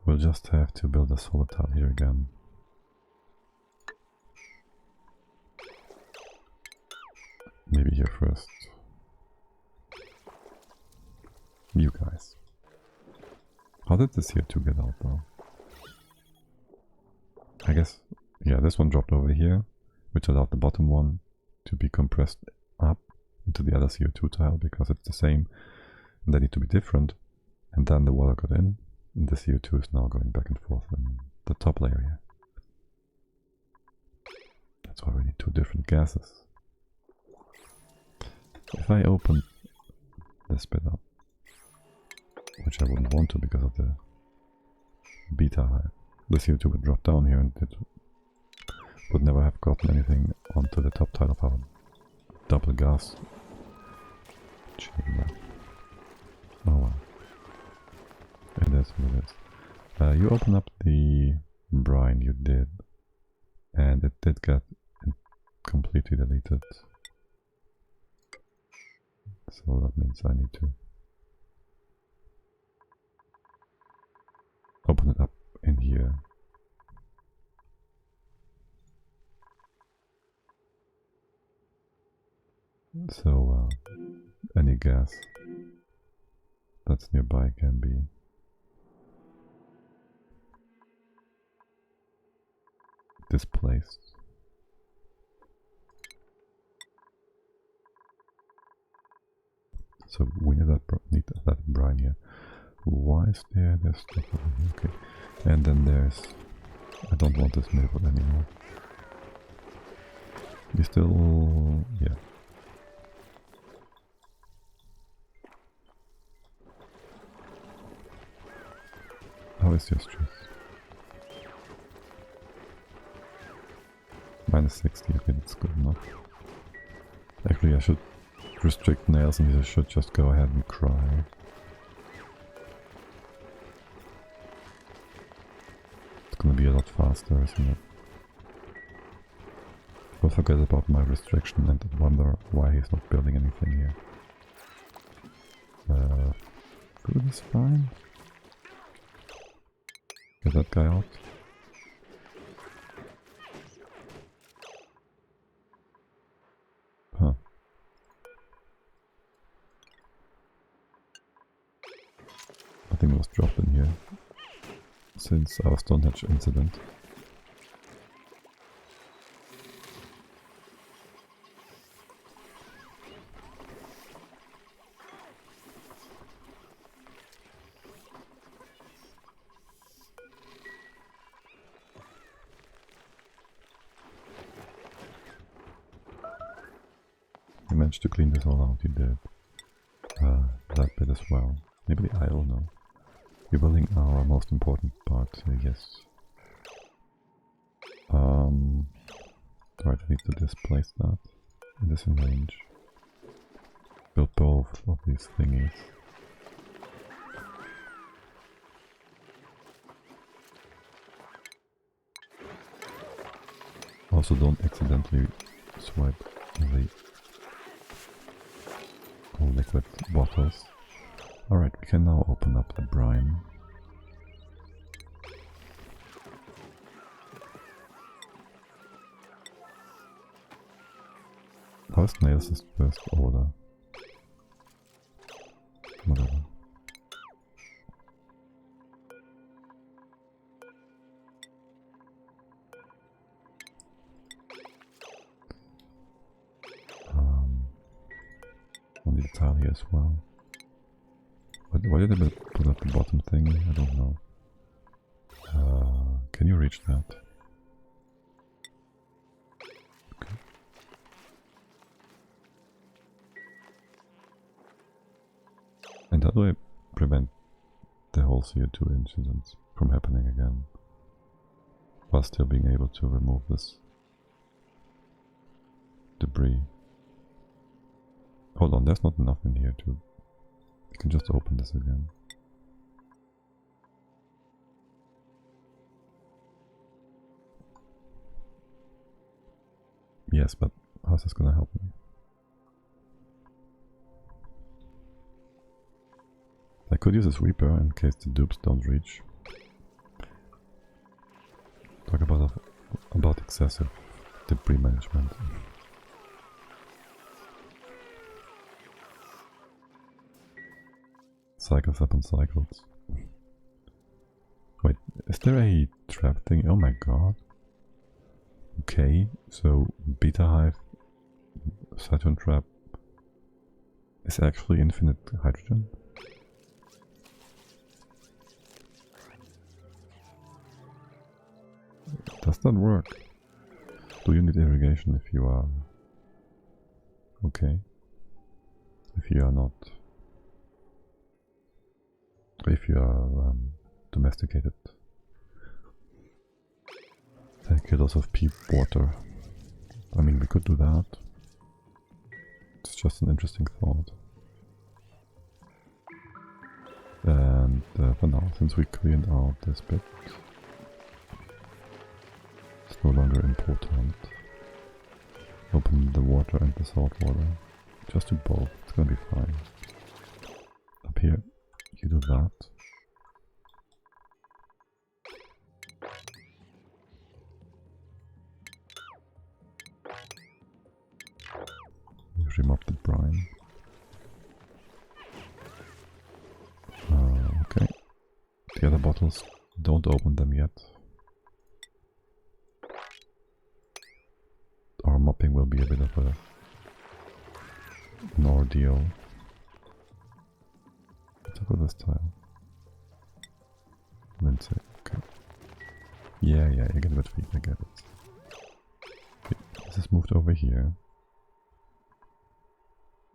We'll just have to build a solar tile here again. Maybe here first. You guys. How did this CO2 get out though? I guess, yeah, this one dropped over here, which allowed the bottom one to be compressed up into the other CO2 tile because it's the same and they need to be different. And then the water got in and the CO2 is now going back and forth in the top layer here. That's why we need two different gases. If I open this bit up, which I wouldn't want to because of the beta high, the CO2 would drop down here and it would never have gotten anything onto the top tile of our double gas chamber. Oh well. It is what it is. You open up the brine you did, and it did get completely deleted. So that means I need to open it up in here. So any gas that's nearby can be displaced. So we need that brine here. Why is there this stuff over here? Okay. And then there's... I don't want this middle anymore. We still... yeah. How is your stress? -60, okay, that's good enough. Actually, I should restrict nails and I should just go ahead and cry. It's gonna be a lot faster, isn't it? I'll forget about my restriction and wonder why he's not building anything here. Food is fine. Get that guy out. Huh. Nothing was dropped in here since our Stonehenge incident. You managed to clean this all out, you did. That bit as well. Maybe I don't know. You're building our most important part, yes. Do I need to displace that? It is in range. Build both of these thingies. Also don't accidentally swipe the liquid bottles. Alright, we can now open up the brine. How is Nails' first order? Whatever. On the tile here as well. Why did I put up the bottom thing? I don't know. Can you reach that? Okay. And how do I prevent the whole CO2 incident from happening again? While still being able to remove this debris. Hold on, there's not enough in here to... You can just open this again. Yes, but how's this gonna help me? I could use a sweeper in case the dupes don't reach. Talk about excessive debris management. Cycles upon cycles. Wait, is there a trap thing? Oh my god. Okay, so Beta Hive Saturn trap is actually infinite hydrogen? Does that work? Do you need irrigation if you are... Okay. If you are not... If you are domesticated. 10 kilos of pea water. I mean, we could do that. It's just an interesting thought. And for now, since we cleaned out this bit, it's no longer important. Open the water and the salt water. Just do both, it's gonna be fine. Up here, you do that. Remove the brine. Okay. The other bottles, don't open them yet. Our mopping will be a bit of an ordeal. Let's look at this tile. Lindsay, okay. Yeah, you get a bit feet, I get it. Okay, This is moved over here.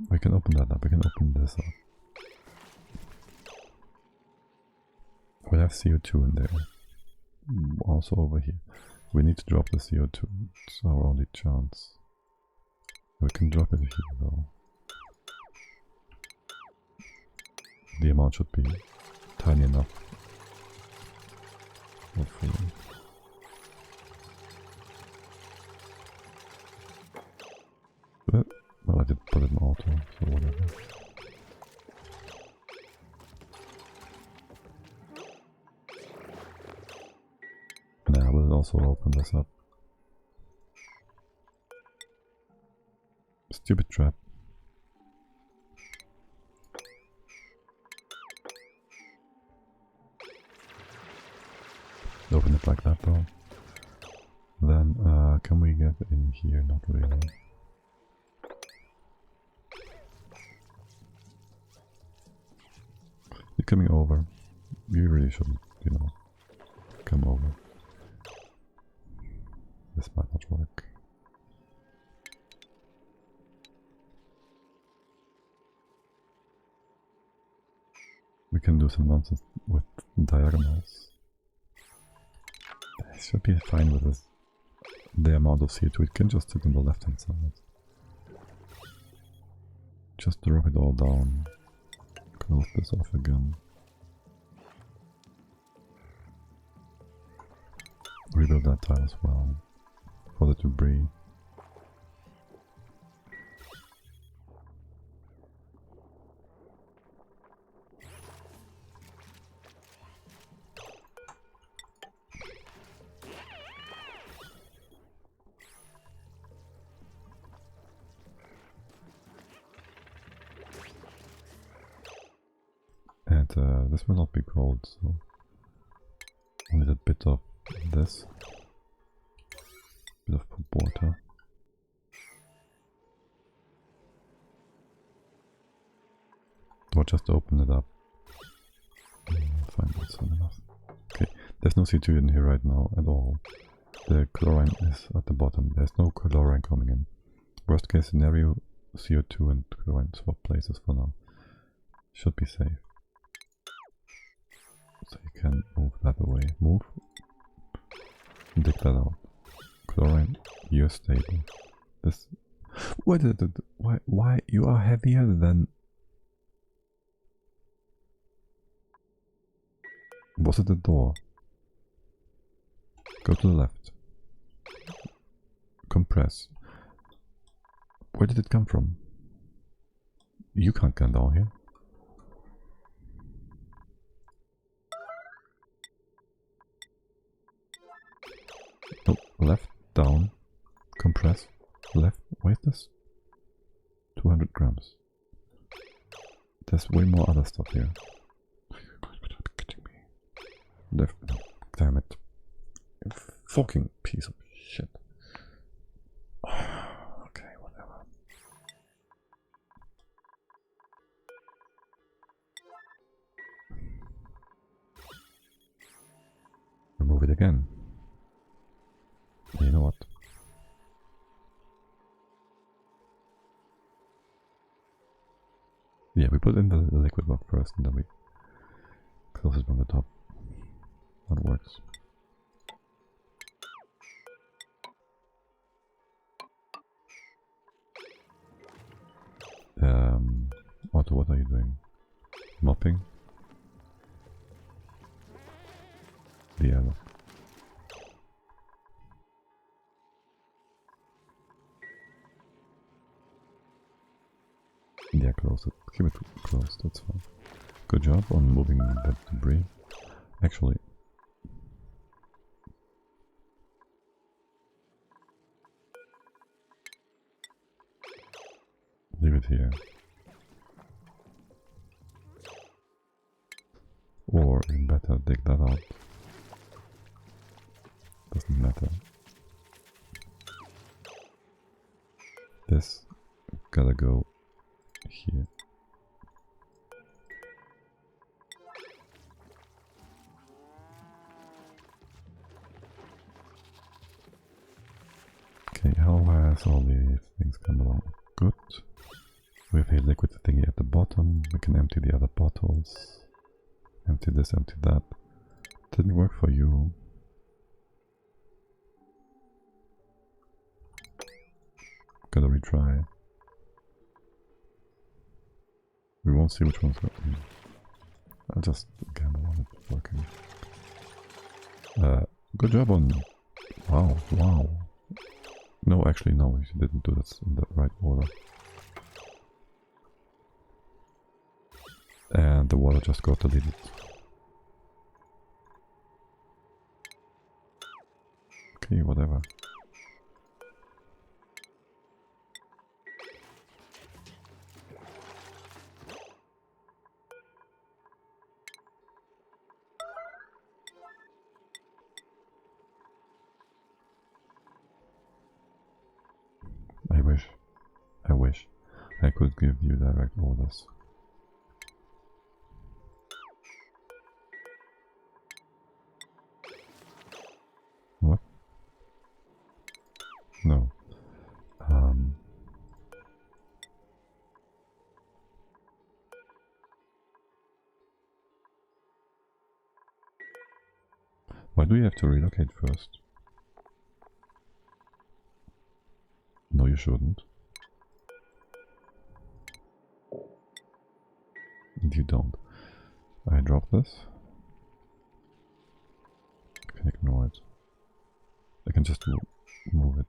We can open that up, we can open this up. We'll have CO2 in there. Also over here. We need to drop the CO2. It's our only chance. We can drop it here though. The amount should be tiny enough. Hopefully. Well, I did put it in auto, so whatever. Now we'll also open this up. Stupid trap. Open it like that though. Then, can we get in here? Not really. You're coming over. You really shouldn't, you know, come over. This might not work. We can do some nonsense with diagonals. It should be fine with this. The amount of CO2, it can just sit on the left hand side. Just drop it all down. Close this off again. Rebuild that tile as well. For the debris. And this will not be cold, so a little bit of this. Bit of pump water. Or just open it up. Fine, that's not enough. Okay, there's no CO2 in here right now at all. The chlorine is at the bottom. There's no chlorine coming in. Worst case scenario, CO2 and chlorine swap places for now. Should be safe. So you can move that away. Move. Dig that out. Chlorine, you're stable. This. What did it? Why you are heavier than? Was it the door? Go to the left. Compress. Where did it come from? You can't come down here. Oh, left, down, compress, left, wait this? 200 grams. There's way more other stuff here. Left, damn it. You fucking piece of shit. Okay, whatever. Remove it again. You know what? Yeah, we put in the liquid block first and then we close it from the top. That works. Otto, what are you doing? Mopping? Yeah, look. Yeah, close it. Keep it closed, that's fine. Good job on moving that debris. Actually, leave it here. Or, even better, dig that out. Doesn't matter. This gotta go here. Okay, how has if things come along good. We have a liquid thingy at the bottom. We can empty the other bottles. Empty this, empty that. Didn't work for you. Gotta retry. We won't see which one's working. I'll just gamble on it working. Good job on... Wow, wow. No, actually no, you didn't do that in the right order. And the water just got deleted. Okay, whatever. I wish I could give you direct orders. What? No. Why do you have to relocate first? No, you shouldn't. And you don't. I drop this. I can ignore it. I can just move it.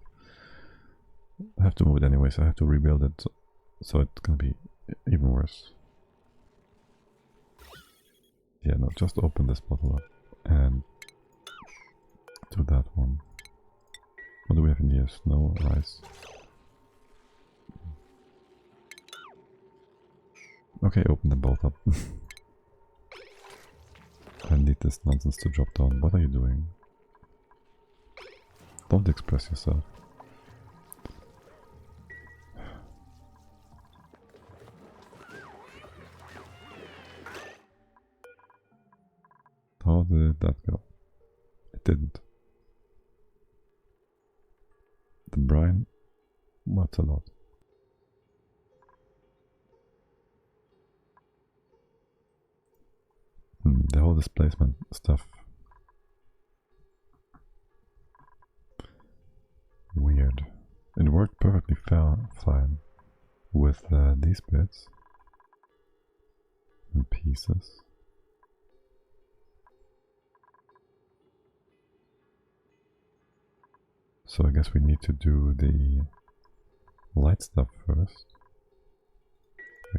I have to move it anyway, so I have to rebuild it, so it's gonna be even worse. Yeah, no, just open this bottle up and do that one. What do we have in here? Snow, ice. Okay, open them both up. I need this nonsense to drop down. What are you doing? Don't express yourself. How did that go? It didn't. The brine? What's a lot? The whole displacement stuff. Weird. It worked perfectly fine with these bits and pieces. So I guess we need to do the light stuff first.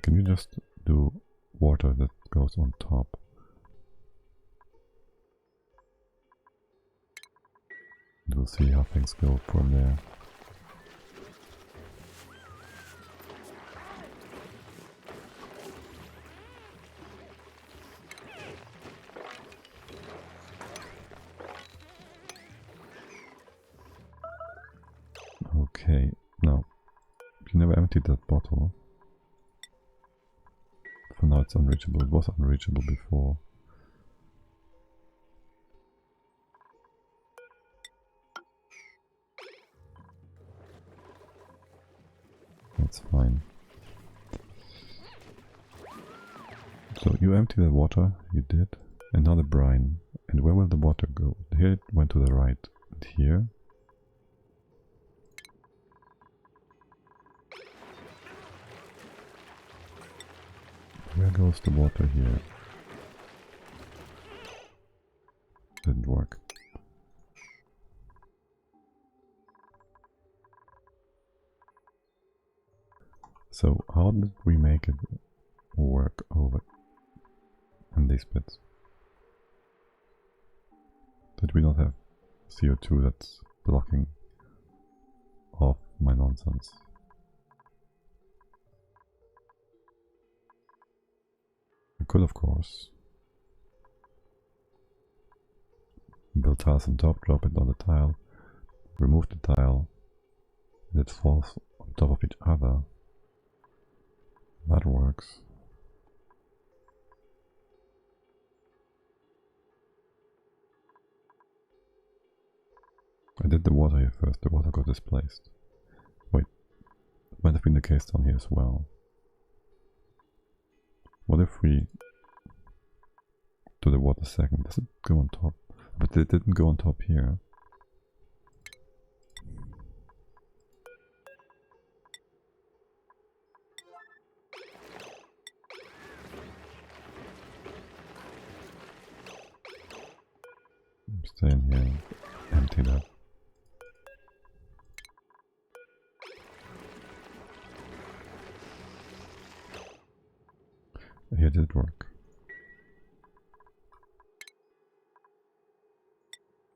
Can you just do water that goes on top? We'll see how things go from there. Okay, now, you never emptied that bottle. For now it's unreachable. It was unreachable before. That's fine. So you empty the water, you did, and now the brine. And where will the water go? Here it went to the right. And here? Where goes the water here? Didn't work. So how did we make it work over in these bits? Did we not have CO2 that's blocking off my nonsense? I could, of course, build tiles on top, drop it on the tile, remove the tile, and it falls on top of each other. That works. I did the water here first, the water got displaced. Wait, Might have been the case down here as well. What if we do the water second? Does it go on top? But it didn't go on top here. Stay in here, empty that. Here did it work.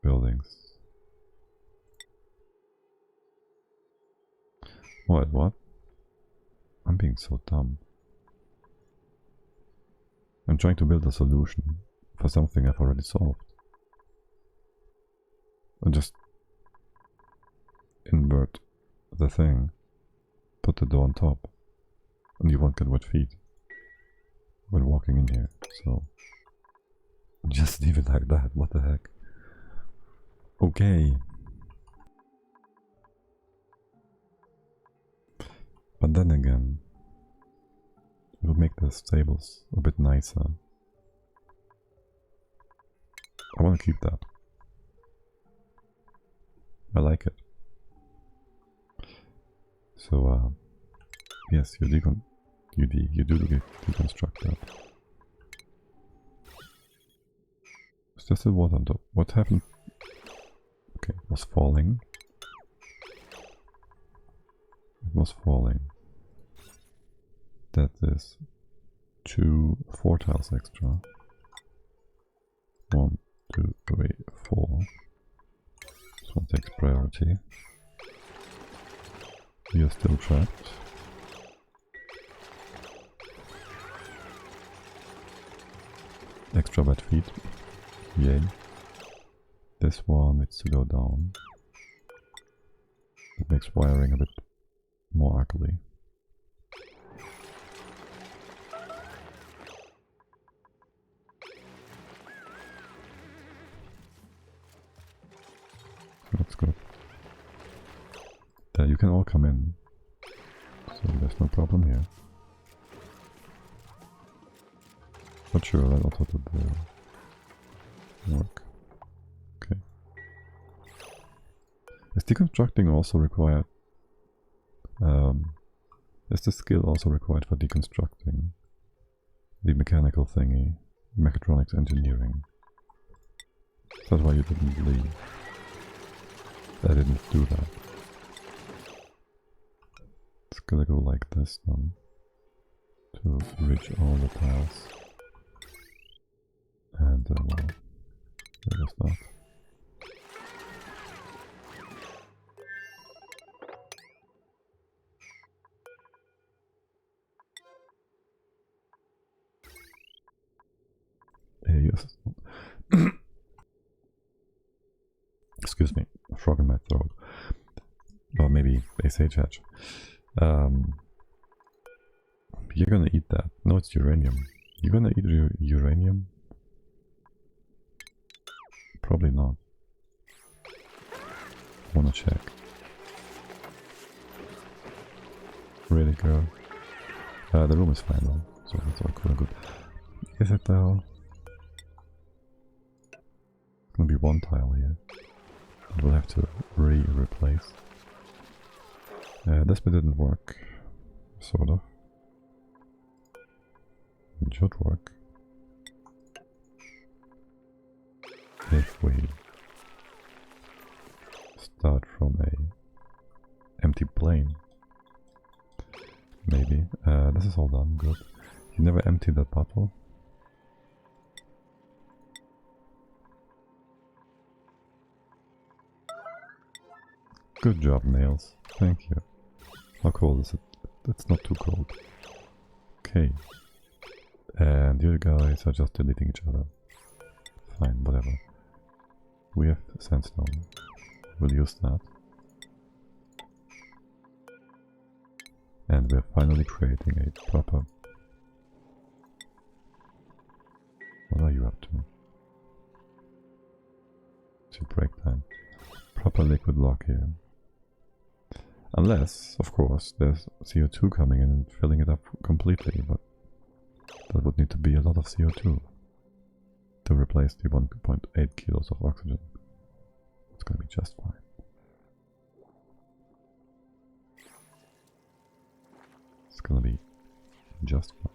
Buildings. What? I'm being so dumb. I'm trying to build a solution for something I've already solved. And just invert the thing, put the door on top, and you won't get wet feet when walking in here. So just leave it like that. What the heck? Okay. But then again, we'll make the stables a bit nicer. I want to keep that. I like it. So, yes, you do deconstruct that. Is this a water on top? What happened? Okay, it was falling. It was falling. That is 4 tiles extra. 1, 2, 3, 4. This one takes priority. You're still trapped. Extra wet feet. Yay. This one needs to go down. It makes wiring a bit more ugly. That's good. There, you can all come in. So there's no problem here. Not sure that also did the work. Okay. Is deconstructing also required? Is the skill also required for deconstructing the mechanical thingy? Mechatronics engineering. That's why you didn't leave. I didn't do that. It's gonna go like this then. To reach all the tiles. And well, there goes that. Yes. Excuse me, a frog in my throat. Or maybe a sage hatch. You're gonna eat that. No, it's uranium. You're gonna eat uranium? Probably not. Wanna check. Really, girl? The room is fine though, so that's all cool and good. Is it though? Gonna be one tile here. We'll have to replace. This bit didn't work. Sort of. It should work. If we start from a empty plane. Maybe. This is all done, good. You never emptied that bottle? Good job, Nails. Thank you. How cold is it? It's not too cold. Okay. And you guys are just deleting each other. Fine, whatever. We have sandstone. We'll use that. And we're finally creating a proper... What are you up to? It's your break time. Proper liquid block here. Unless, of course, there's CO2 coming in and filling it up completely, but that would need to be a lot of CO2 to replace the 1.8 kilos of oxygen. It's gonna be just fine. It's gonna be just fine.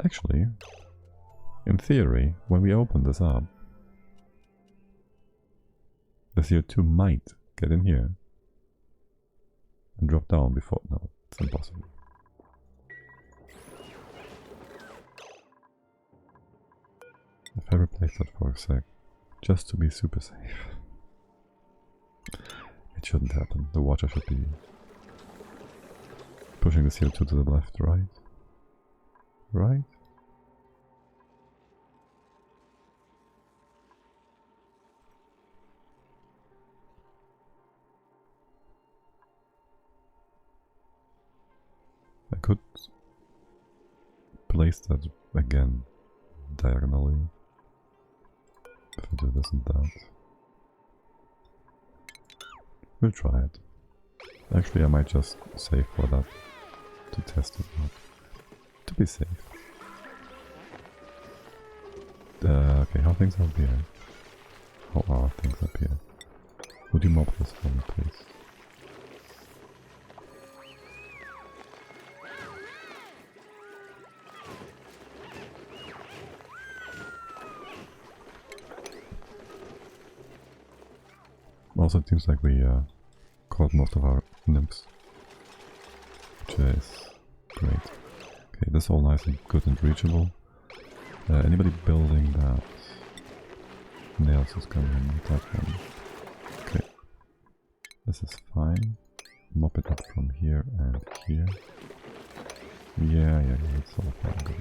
Actually, in theory, when we open this up, the CO2 might get in here and drop down before... No, it's impossible. If I replace that for a sec, just to be super safe. It shouldn't happen. The water should be pushing the CO2 to the left, right? Right? I could place that again diagonally if I do this and that. We'll try it. Actually, I might just save for that to test it out. To be safe. Okay, how things up here? How are things up here? Would you mop this for me, please? Also, it seems like we caught most of our nymphs, which is great. Okay, this is all nice and good and reachable. Anybody building that? Nails is coming in with that one. Okay, this is fine. Mop it up from here and here. Yeah, it's all fine. Good.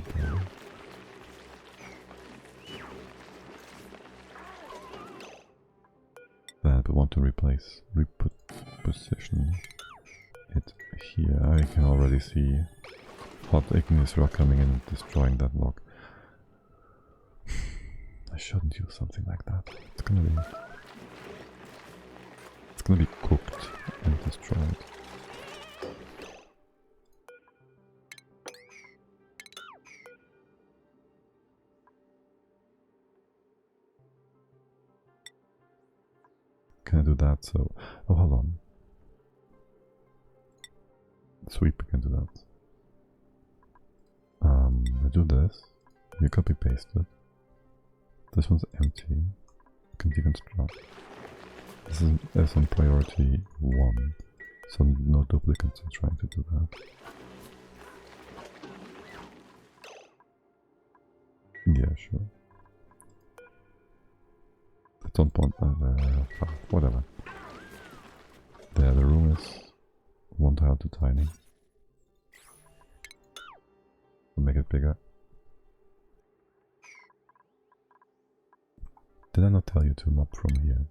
That we want to reposition it here. I can already see hot igneous rock coming in and destroying that block. I shouldn't use something like that. It's gonna be cooked and destroyed. Can I do that? So, oh, hold on. Sweep can do that. I do this. You copy paste it. This one's empty. You can deconstruct. This is on priority 1, so no duplicates are trying to do that. Yeah, sure. That's on point. Whatever. There, the room is 1 tile too tiny. We'll make it bigger. Did I not tell you to mop from here?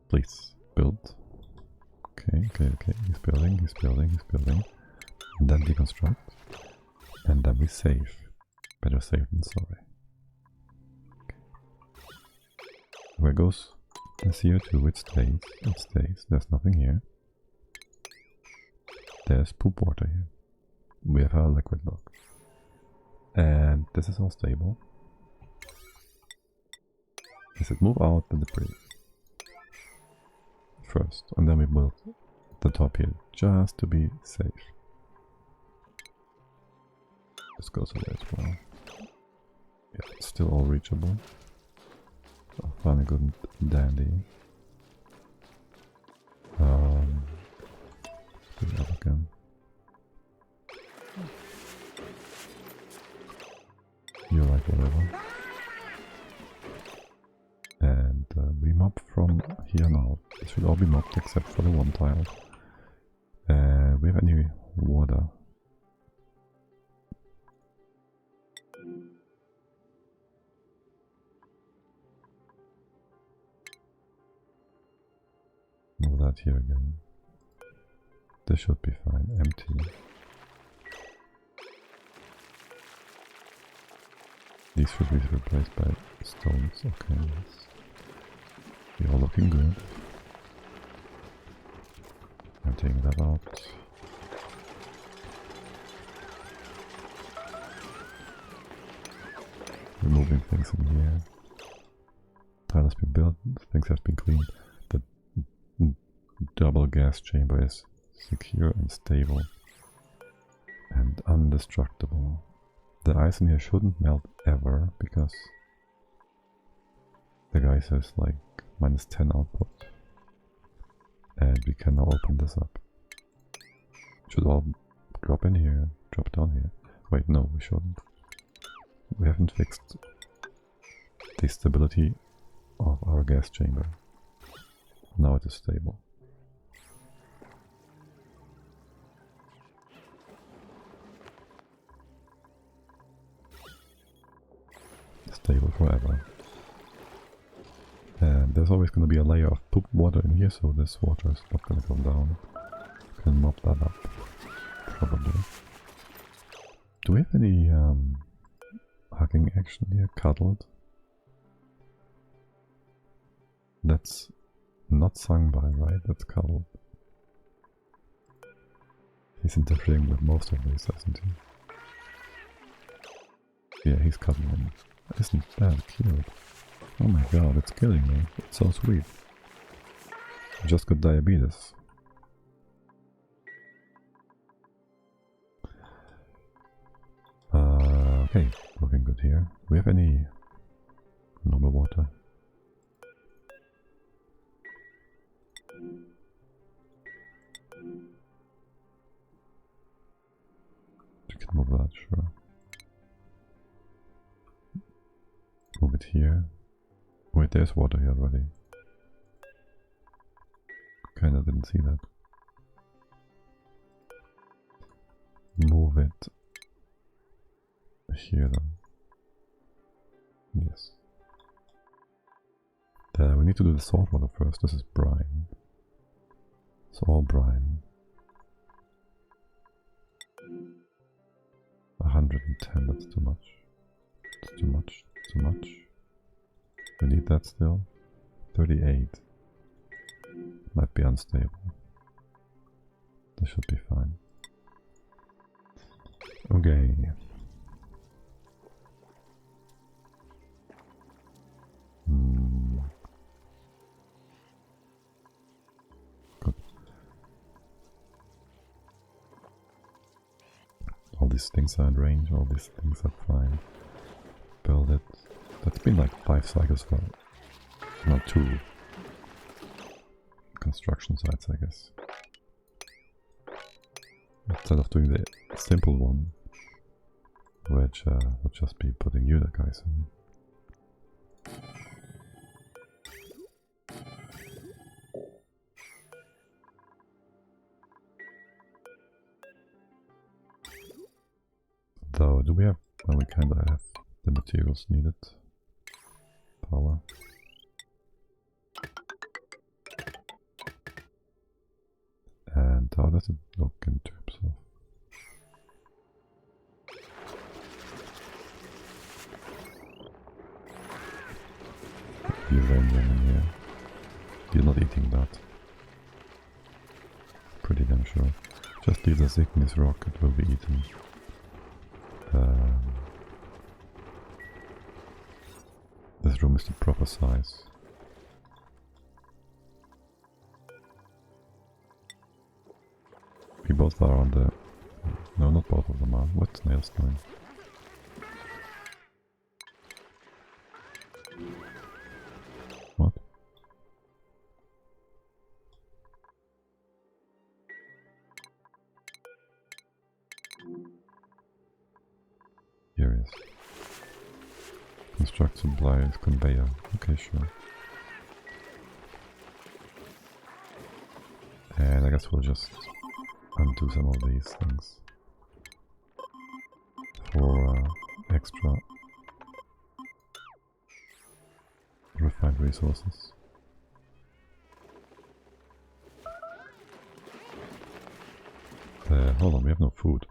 Please, build. Okay. He's building. And then deconstruct. And then we save. Better safe than sorry. Okay. Where goes the CO2? It stays. There's nothing here. There's poop water here. We have our liquid block. And this is all stable. Does it move out the debris? First, and then we build the top here, just to be safe. This goes away as well. Yeah, it's still all reachable. So fine and good and dandy. Do that again. You like whatever. And we mop from here now. This should all be mopped except for the 1 tile. We have any water? Move that here again. This should be fine. Empty. These should be replaced by stones. Okay, yes. We are looking good. I'm taking that out. Removing things in here. Tile has been built, things have been cleaned. The double gas chamber is secure and stable and indestructible. The ice in here shouldn't melt ever because the guy says like -10 output. And we can now open this up. Should all drop in here, drop down here. Wait, no, we shouldn't. We haven't fixed the stability of our gas chamber. Now it is stable. Stable forever. And there's always going to be a layer of poop water in here, so this water is not going to come down. Can mop that up, probably. Do we have any hugging action here? Cuddled? That's not sung by, right? That's cuddled. He's interfering with most of this, isn't he? Yeah, he's cuddling. Isn't that cute? Oh my god, it's killing me. It's so sweet. I just got diabetes. Okay, looking good here. Do we have any normal water? You can move that, sure. Move it here. Wait, there's water here already. Kinda didn't see that. Move it here then. Yes. We need to do the salt water first. This is brine. It's all brine. 110, that's too much. It's too much, too much. We need that still. 38. Might be unstable. This should be fine. Okay. Good. All these things are in range, all these things are fine. Build it. That's been like 5 cycles for not 2 construction sites, I guess. Instead of doing the simple one, which would just be putting you guys in. Though, do we have, well, we kinda have the materials needed. Power. And how does it look in terms of uranium in here? You're not eating that. Pretty damn sure. Just leave the igneous rock, it will be eaten. This room is the proper size. We both are on the... No, not both of them are. What's Nails doing? What? Here he is. Construct supplies, conveyor. Okay, sure. And I guess we'll just undo some of these things for extra refined resources. Hold on, we have no food.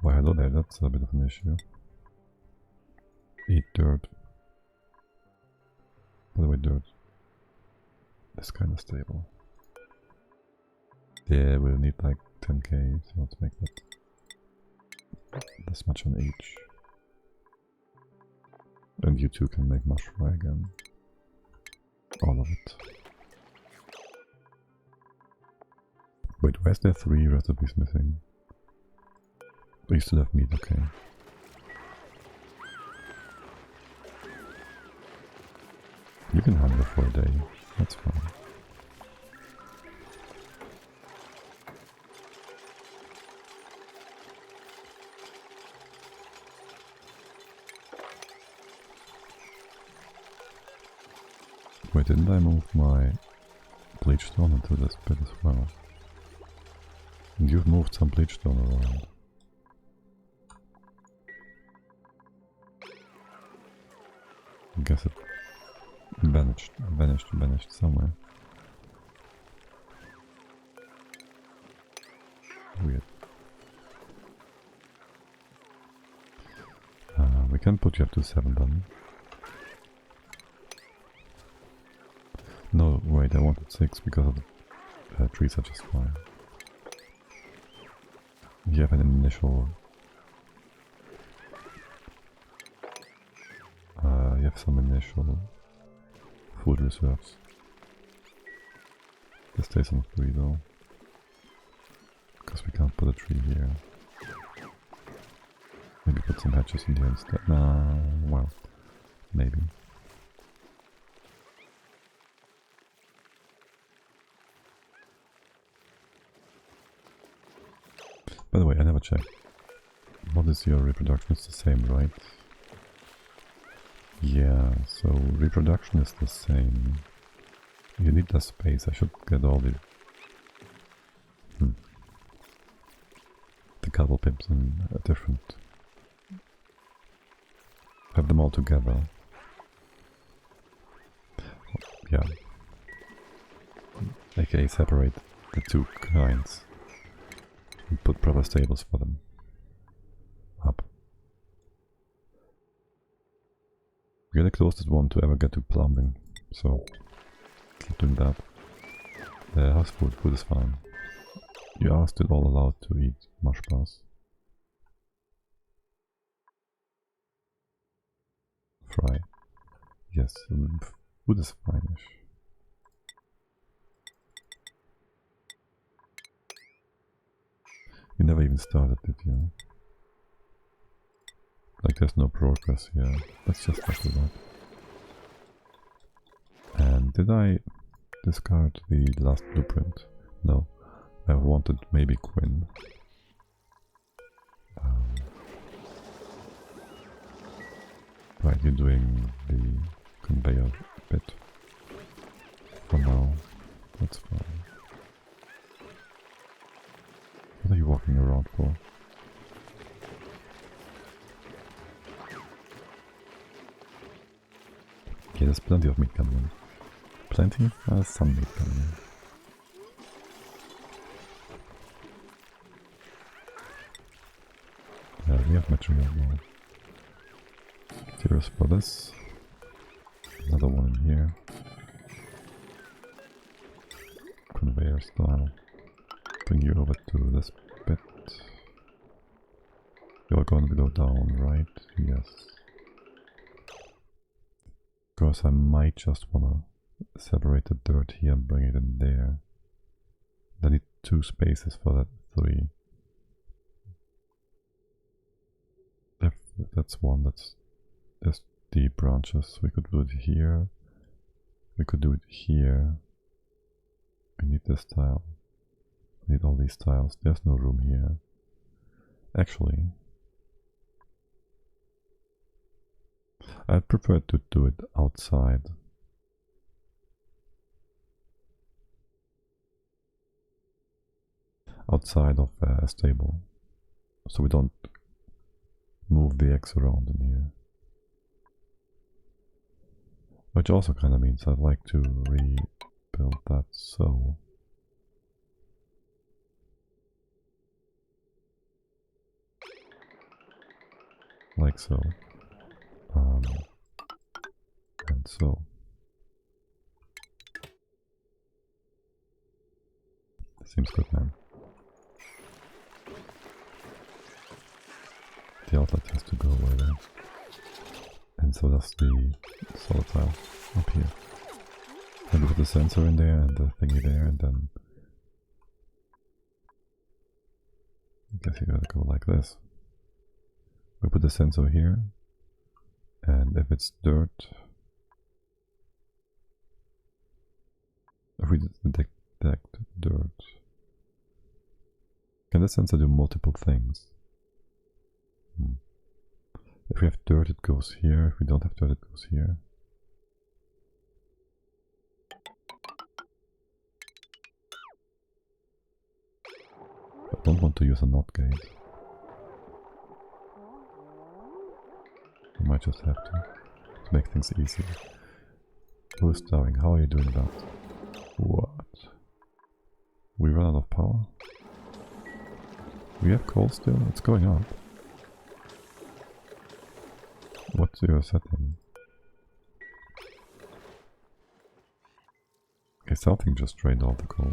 Why, hello there, that's a bit of an issue. Eat dirt. By the way, dirt is kind of stable. Yeah, we'll need like 10k, so let's make that this much on each. And you two can make mushroom again. All of it. Wait, where's there 3 recipes missing? Oh, you still have meat, okay. You can hunger for a day, that's fine. Wait, didn't I move my bleach stone into this bit as well? And you've moved some bleach stone around. I guess it vanished somewhere. Weird. We can put you up to 7 then. No, wait, I wanted 6 because of the trees are just fine. You have an initial... you have some initial food reserves. This stays on 3 though. Because we can't put a tree here. Maybe put some hatches in here instead. Nah, well, maybe. By the way, I never checked. What is your reproduction? It's the same, right? Yeah, so reproduction is the same. You need less space. I should get all the couple pips in a different. Have them all together. Yeah. AKA separate the 2 kinds. And put proper stables for them. Up. We're the closest one to ever get to plumbing, so keep doing that. How's food? Food is fine. You are still all allowed to eat mush bars. Fry. Yes, food is fine-ish. You never even started, did you? Like there's no progress here. Let's just look at that. And did I discard the last blueprint? No. I wanted maybe Quinn. Right, you're doing the conveyor bit. For now. That's fine. What are you walking around for? Okay, there's plenty of meat coming in. Plenty? Some meat coming in. We have material now. Materials for this. Another one in here. Conveyor style. Bring you over to this bit. You're going to go down, right? Yes. Because I might just wanna separate the dirt here and bring it in there. I need 2 spaces for that 3. If that's 1, that's just the branches. We could do it here. We could do it here. We need this tile. We need all these tiles. There's no room here. Actually, I'd prefer to do it outside. Outside of a stable. So we don't move the eggs around in here. Which also kind of means I'd like to rebuild that so. like so. And so. Seems good, man. The outlet has to go away there. And so does the solar tile up here. And we put the sensor in there and the thingy there, and then I guess you gotta go like this. We put the sensor here, and if it's dirt, if we detect dirt, can the sensor do multiple things? If we have dirt, it goes here. If we don't have dirt, it goes here. I don't want to use a NOT gate. I might just have to make things easier. Who is starving? How are you doing that? What? We run out of power? We have coal still? It's going up. What's your setting? Okay, something just drained all the coal.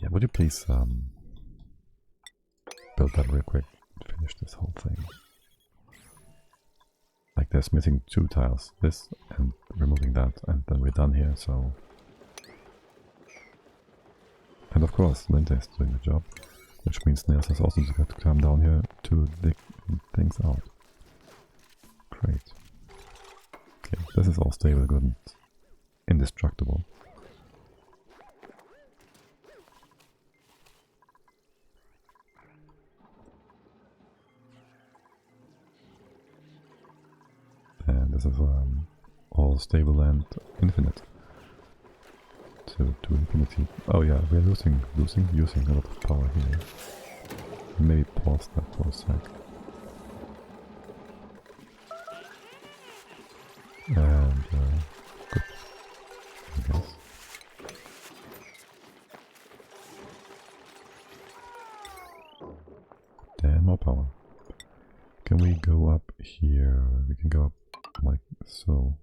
Yeah, would you please build that real quick to finish this whole thing? Like there's missing 2 tiles, this and removing that, and then we're done here, so... And of course, Linda is doing the job, which means Nails has also got to come down here to dig things out. Great. Okay, this is all stable, good and indestructible. And this is all stable and infinite. To infinity. Oh yeah, we're using a lot of power here. Maybe pause that for a sec. And good, I guess. Then more power. Can we go up here? We can go up like so.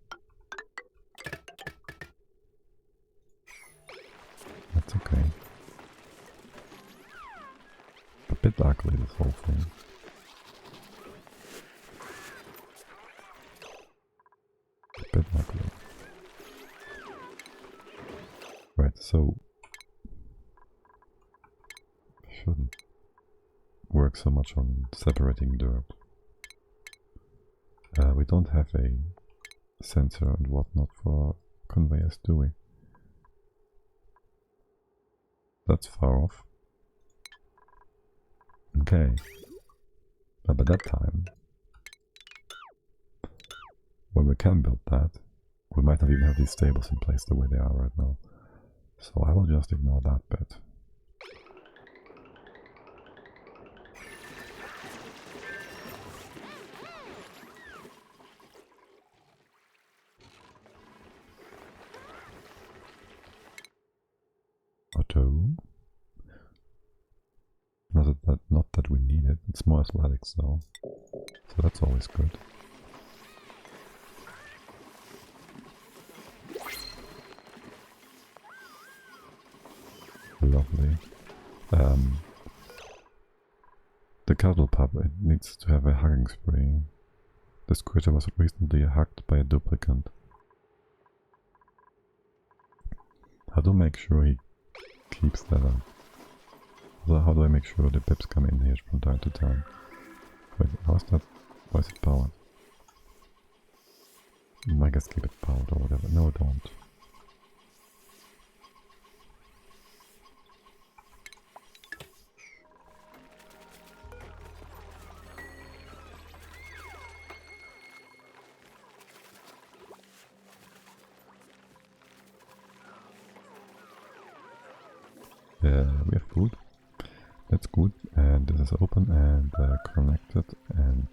That's okay. A bit ugly, this whole thing. A bit ugly. Right, so shouldn't work so much on separating dirt. We don't have a sensor and whatnot for conveyors, do we? That's far off. Okay. But by that time, when we can build that, we might not even have these stables in place the way they are right now. So I will just ignore that bit. Auto. Not that we need it, it's more athletics though. So that's always good. Lovely. The cuddle pup, it needs to have a hugging spray. This creature was recently hugged by a duplicant. How do I make sure he keeps that up? So how do I make sure the pips come in here from time to time? Wait, how's that? Why is it powered? I guess keep it powered or whatever. No, don't. We have food. That's good. And this is open and connected and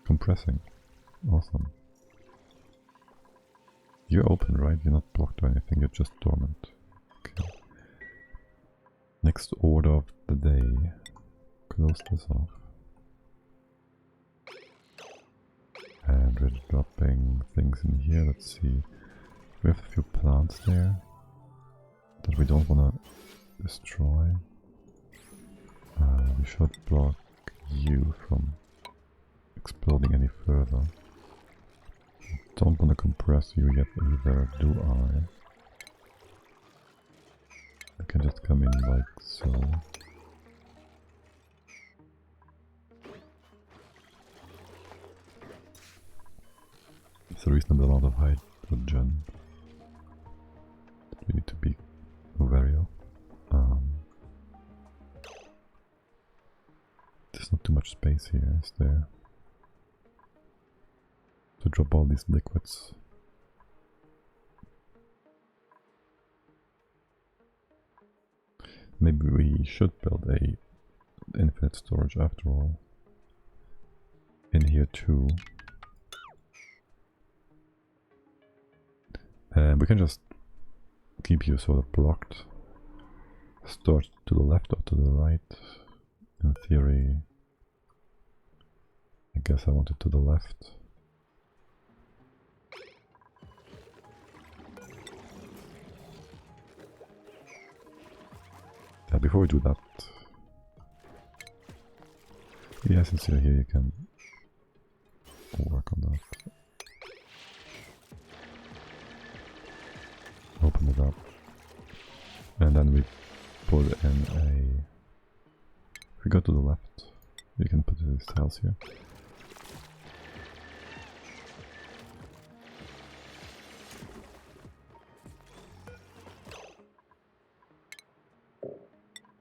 compressing. Awesome. You're open, right? You're not blocked or anything, you're just dormant. Okay. Next order of the day. Close this off. And we're dropping things in here. Let's see. We have a few plants there that we don't want to destroy. We should block you from exploding any further. Don't want to compress you yet either, do I? I can just come in like so. It's a reasonable amount of hydrogen. We need to be wary of. There's not too much space here, is there? To drop all these liquids. Maybe we should build a infinite storage after all. In here too. And we can just keep you sort of blocked. Storage to the left or to the right. In theory, I guess I want it to the left. Before we do that, yeah, since you're here, you can work on that. Open it up, and then we put in a. If we go to the left, you can put these tiles here.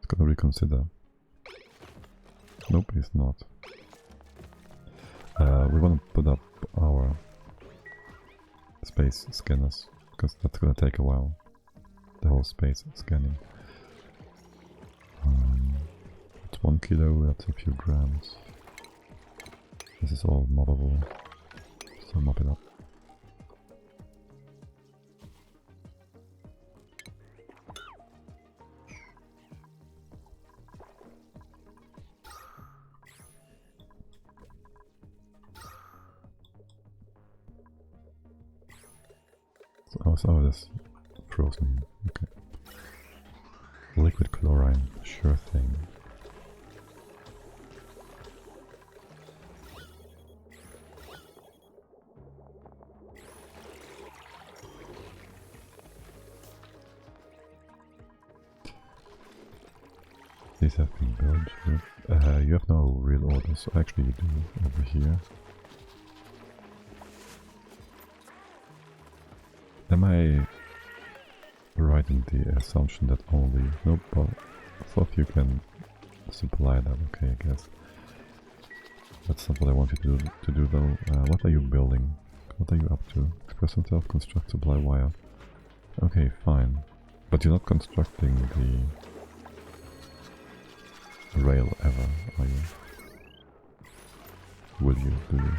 Gonna reconsider. Nope, he's not. We want to put up our space scanners, because that's gonna take a while. The whole space scanning. It's 1 kilo, that's a few grams. This is all mobbable, so mop it up. Oh, that's frozen. Okay. Liquid chlorine, sure thing. These have been built. You have no real orders. Actually, you do over here. Am I right in the assumption that only... Nope, well, both of you can supply that, okay, I guess. That's not what I want you to do though. What are you building? What are you up to? Express yourself, construct supply wire. Okay, fine. But you're not constructing the rail ever, are you? Will you, do you?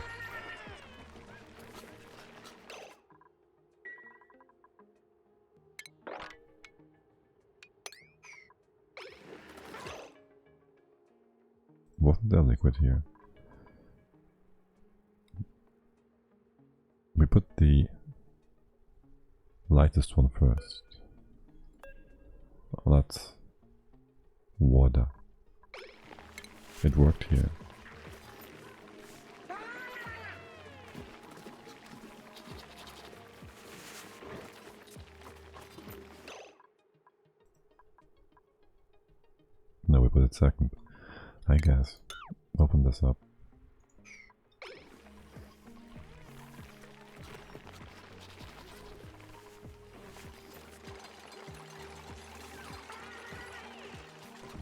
Wasn't there liquid here? We put the lightest one first. Oh, that's water. It worked here. No, we put it second. I guess. Open this up.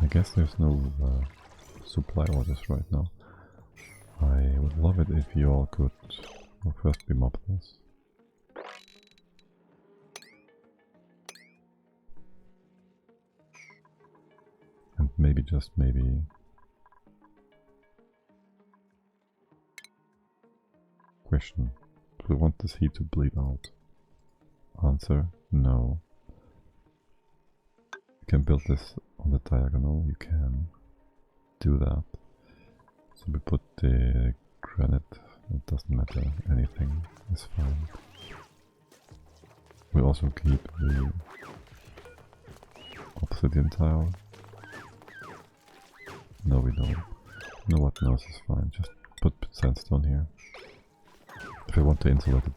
I guess there's no supply orders right now. I would love it if you all could first be mob this. And maybe, just maybe... Question. Do we want this heat to bleed out? Answer, no. You can build this on the diagonal, you can do that. So we put the granite, it doesn't matter, anything is fine. We also keep the obsidian tile. No, we don't. No, what? No, this is fine. Just put sandstone here. If I want to insulate it,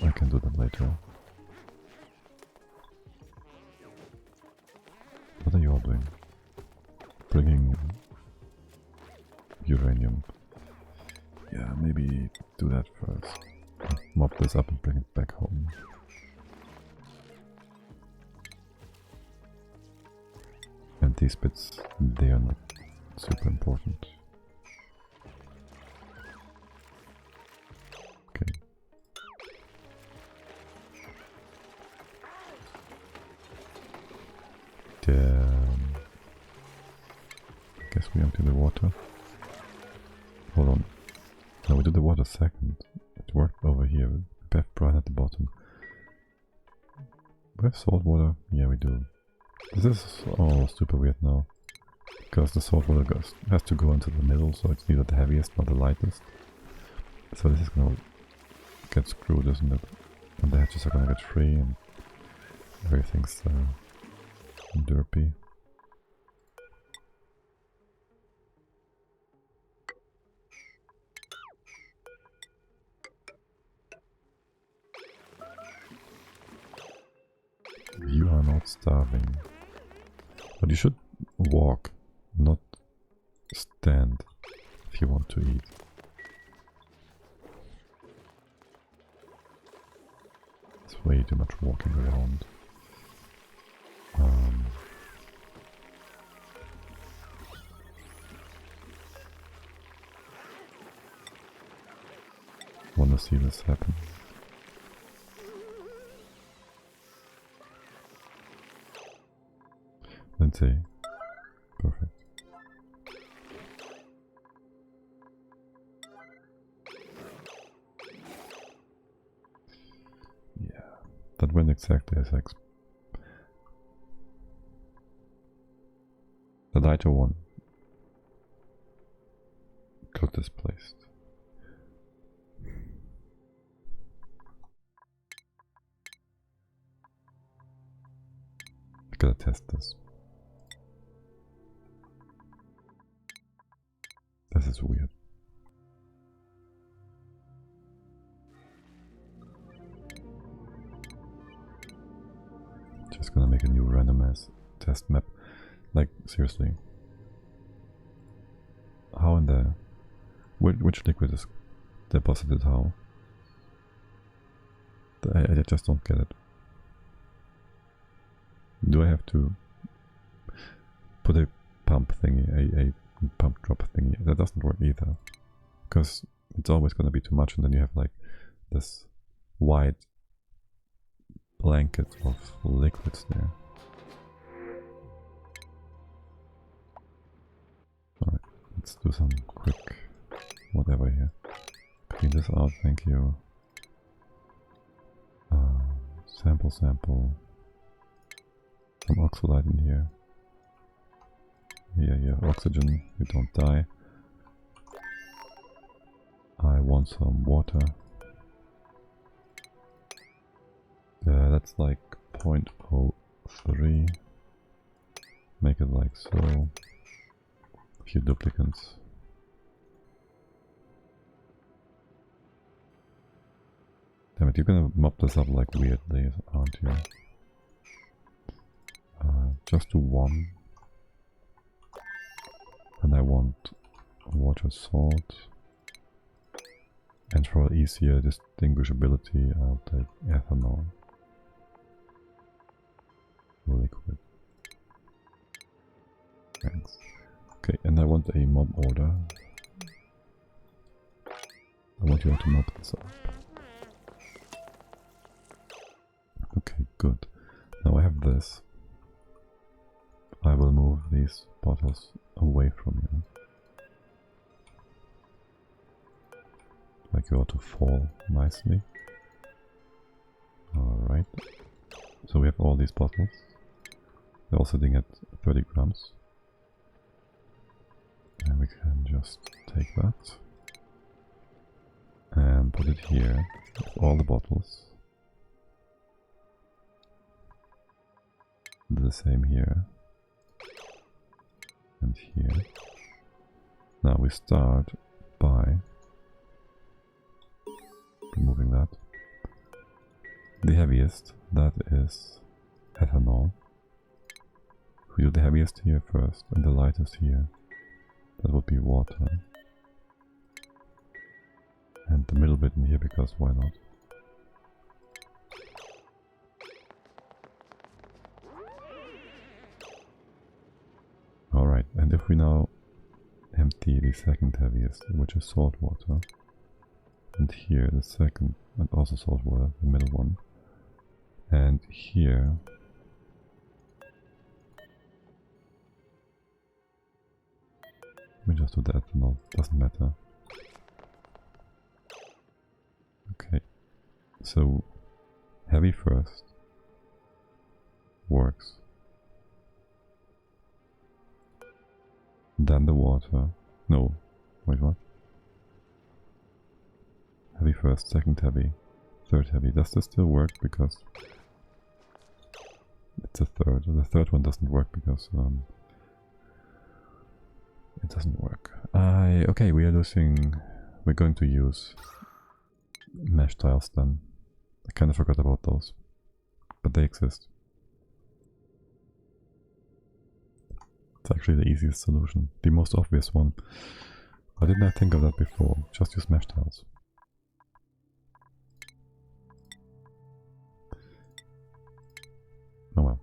I can do that later. What are you all doing? Bringing uranium. Yeah, maybe do that first. Mop this up and bring it back home. And these bits, they are not super important. Okay. I guess we empty the water. Hold on. No, we do the water second. It worked over here. We have brine at the bottom. We have salt water? Yeah, we do. This is all super weird now. Because the salt water has to go into the middle, so it's neither the heaviest nor the lightest. So this is gonna get screwed, isn't it? And the hatches are gonna get free and everything's derpy. You are not starving. But you should walk, not stand, if you want to eat. It's way too much walking around. Wanna see this happen? Let's see. Perfect. Yeah, that went exactly as the lighter one got displaced. I gotta test this. This is weird. Just gonna make a new randomized test map. Like, seriously. How in the... Which liquid is deposited how? I just don't get it. Do I have to put a pump thingy, a pump drop thingy? That doesn't work either. Because it's always gonna be too much and then you have like this wide blanket of liquids there. Alright, let's do some quick whatever here. Clean this out, thank you. Sample. Some oxalite in here. Yeah, oxygen, we don't die. I want some water. That's like 0.03. Make it like so. A few duplicants. Damn it, you're gonna mop this up like weirdly, aren't you? Just do one. And I want water, salt. And for easier distinguishability, I'll take ethanol. Liquid. Thanks. Okay, and I want a mob order. I want you all to mop this up. Okay, good. Now I have this. I will move these bottles away from you. Like you ought to fall nicely. Alright. So we have all these bottles. They're all sitting at 30 grams. And we can just take that and put it here with all the bottles. Do the same here and here. Now we start by removing that. The heaviest, that is ethanol. We do the heaviest here first and the lightest here. That would be water. And the middle bit in here because why not? Alright, and if we now empty the second heaviest, which is salt water, and here the second, and also salt water, the middle one, and here we just do the ethanol, doesn't matter. Okay, so heavy first works. Then the water. No, wait, what? Heavy first, second heavy, third heavy. Does this still work? Because it's a third. The third one doesn't work because it doesn't work. Okay, we are losing. We're going to use mesh tiles then. I kind of forgot about those, but they exist. It's actually the easiest solution, the most obvious one. Why didn't I think of that before? Just use mesh tiles. Oh well.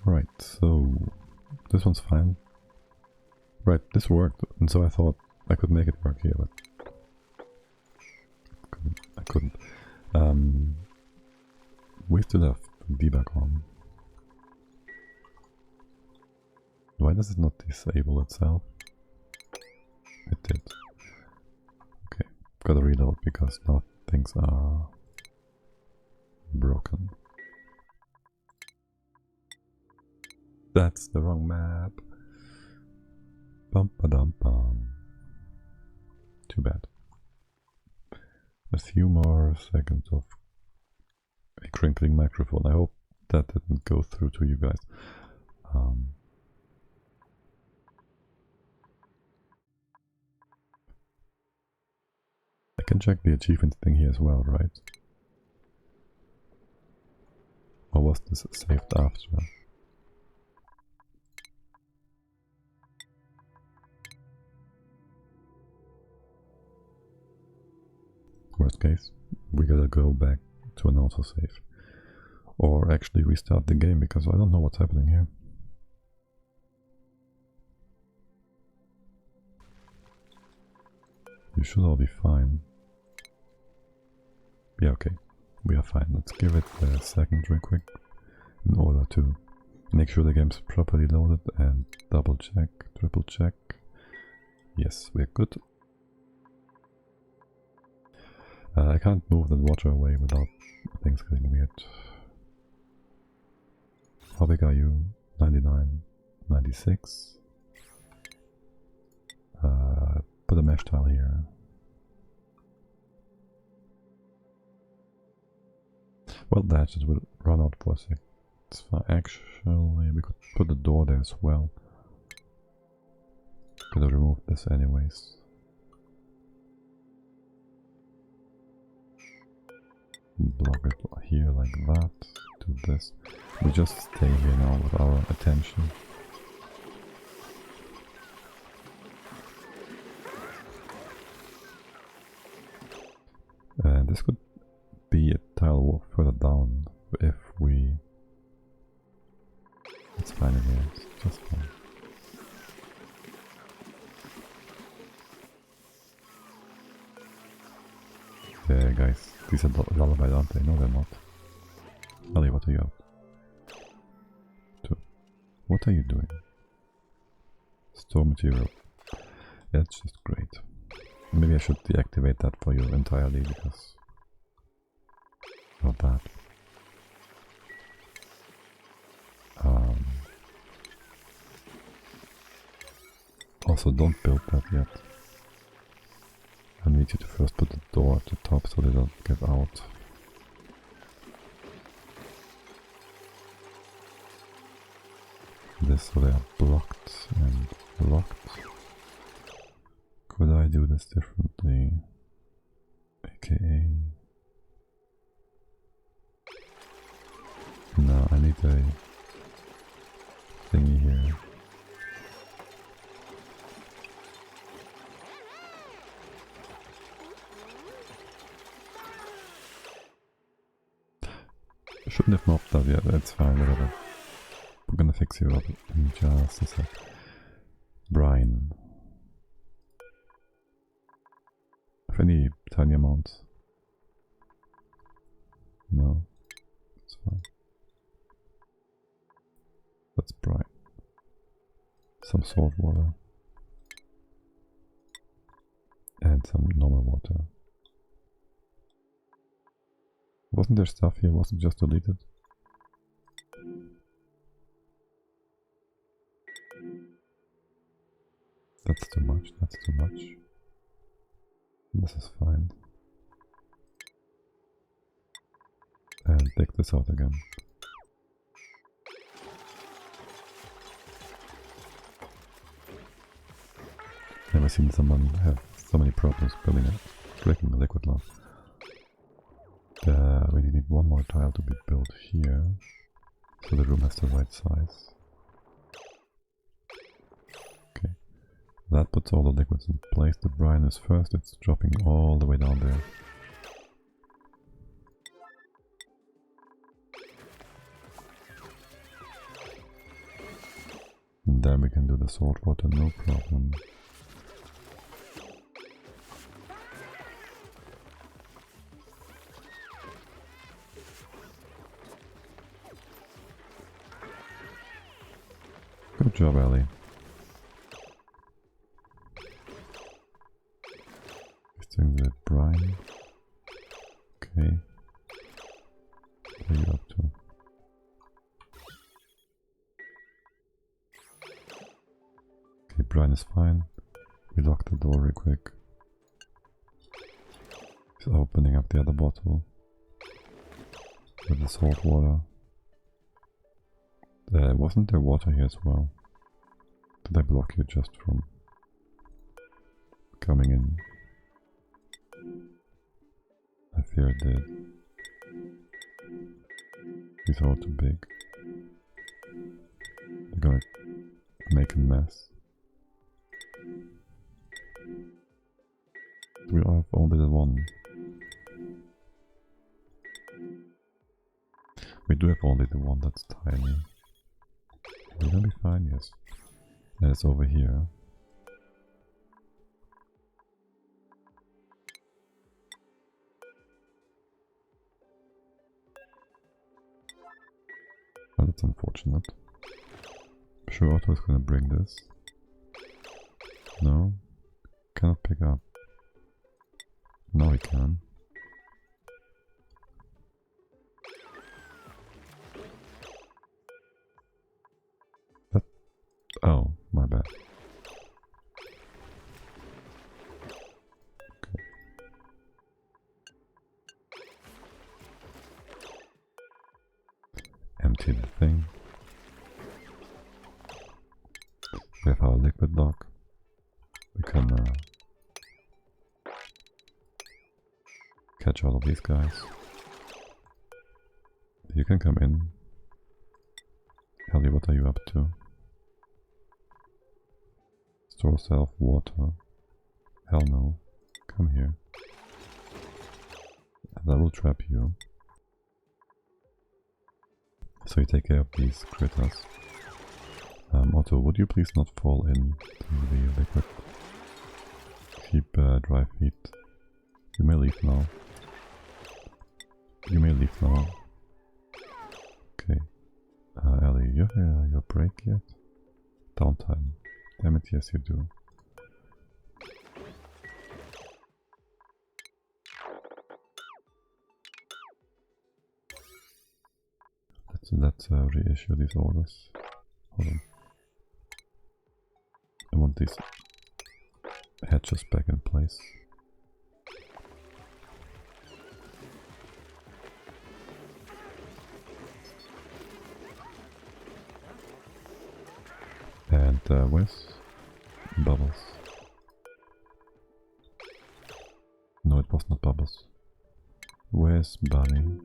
Right, so this one's fine. Right, this worked, and so I thought I could make it work here, but I couldn't. We still have debug on. Why does it not disable itself? It did. Okay, gotta reload because now things are broken. That's the wrong map. Bum ba dum bum. Too bad. A few more seconds of a crinkling microphone. I hope that didn't go through to you guys. I can check the achievement thing here as well, right? Or was this saved after? Worst case, we gotta go back to an autosave. Or actually restart the game, because I don't know what's happening here. You should all be fine. Yeah, okay. We are fine. Let's give it a second real quick in order to make sure the game's properly loaded and double check, triple check. Yes, we're good. I can't move that water away without things getting weird. How big are you? 99, 96. Put a mesh tile here. Well, that just will run out for a sec. It's fine. Actually, we could put the door there as well. Could have removed this anyways. Block it here like that. Do this. We just stay here now with our attention. And this could be a tile wall further down if we... It's fine in here, it's just fine. Yeah, guys, these are lullabies, aren't they? No, they're not. Ali, what are you up to? What are you doing? Store material. That's just great. Maybe I should deactivate that for you entirely because not bad. Also, don't build that yet. I need you to first put the door at the top so they don't get out. This so they are blocked and locked. Could I do this differently? AKA... No, I need a thingy here. Shouldn't have mopped that yet, that's fine, whatever. We're gonna fix you up in just a sec. Brine. Of any tiny amounts. No, it's fine. That's brine. Some salt water. And some normal water. Wasn't there stuff here? Was it just deleted? That's too much, that's too much. This is fine. And take this out again. Never seen someone have so many problems building a drinking a liquid lava. We need one more tile to be built here, so the room has the right size. Okay, that puts all the liquids in place. The brine is first, it's dropping all the way down there. And then we can do the salt water, no problem. Good job, Ellie. He's doing the brine. Okay. What are you up to? Okay, brine is fine. We lock the door real quick. He's opening up the other bottle with the salt water. Wasn't there water here as well? Did I block you just from coming in? I fear it did. These are all too big. They're gonna make a mess. We have only the one. We do have only the one that's tiny. We're gonna be fine, yes. And it's over here. Oh, that's unfortunate. I'm sure Otto is gonna bring this. No? Cannot pick up. Now he can. Oh, my bad. Okay. Empty the thing. We have our liquid lock. We can catch all of these guys. You can come in. Ellie, what are you up to? Store self water. Hell no. Come here. And that will trap you. So you take care of these critters. Otto, would you please not fall into the liquid? Keep dry feet. You may leave now. You may leave now. Okay. Ellie, you you have your break yet? Downtime. Damn it, yes you do. Let's reissue these orders. Hold on. I want these hatches back in place. And where's Bubbles? No, it was not Bubbles. Where's Bunny?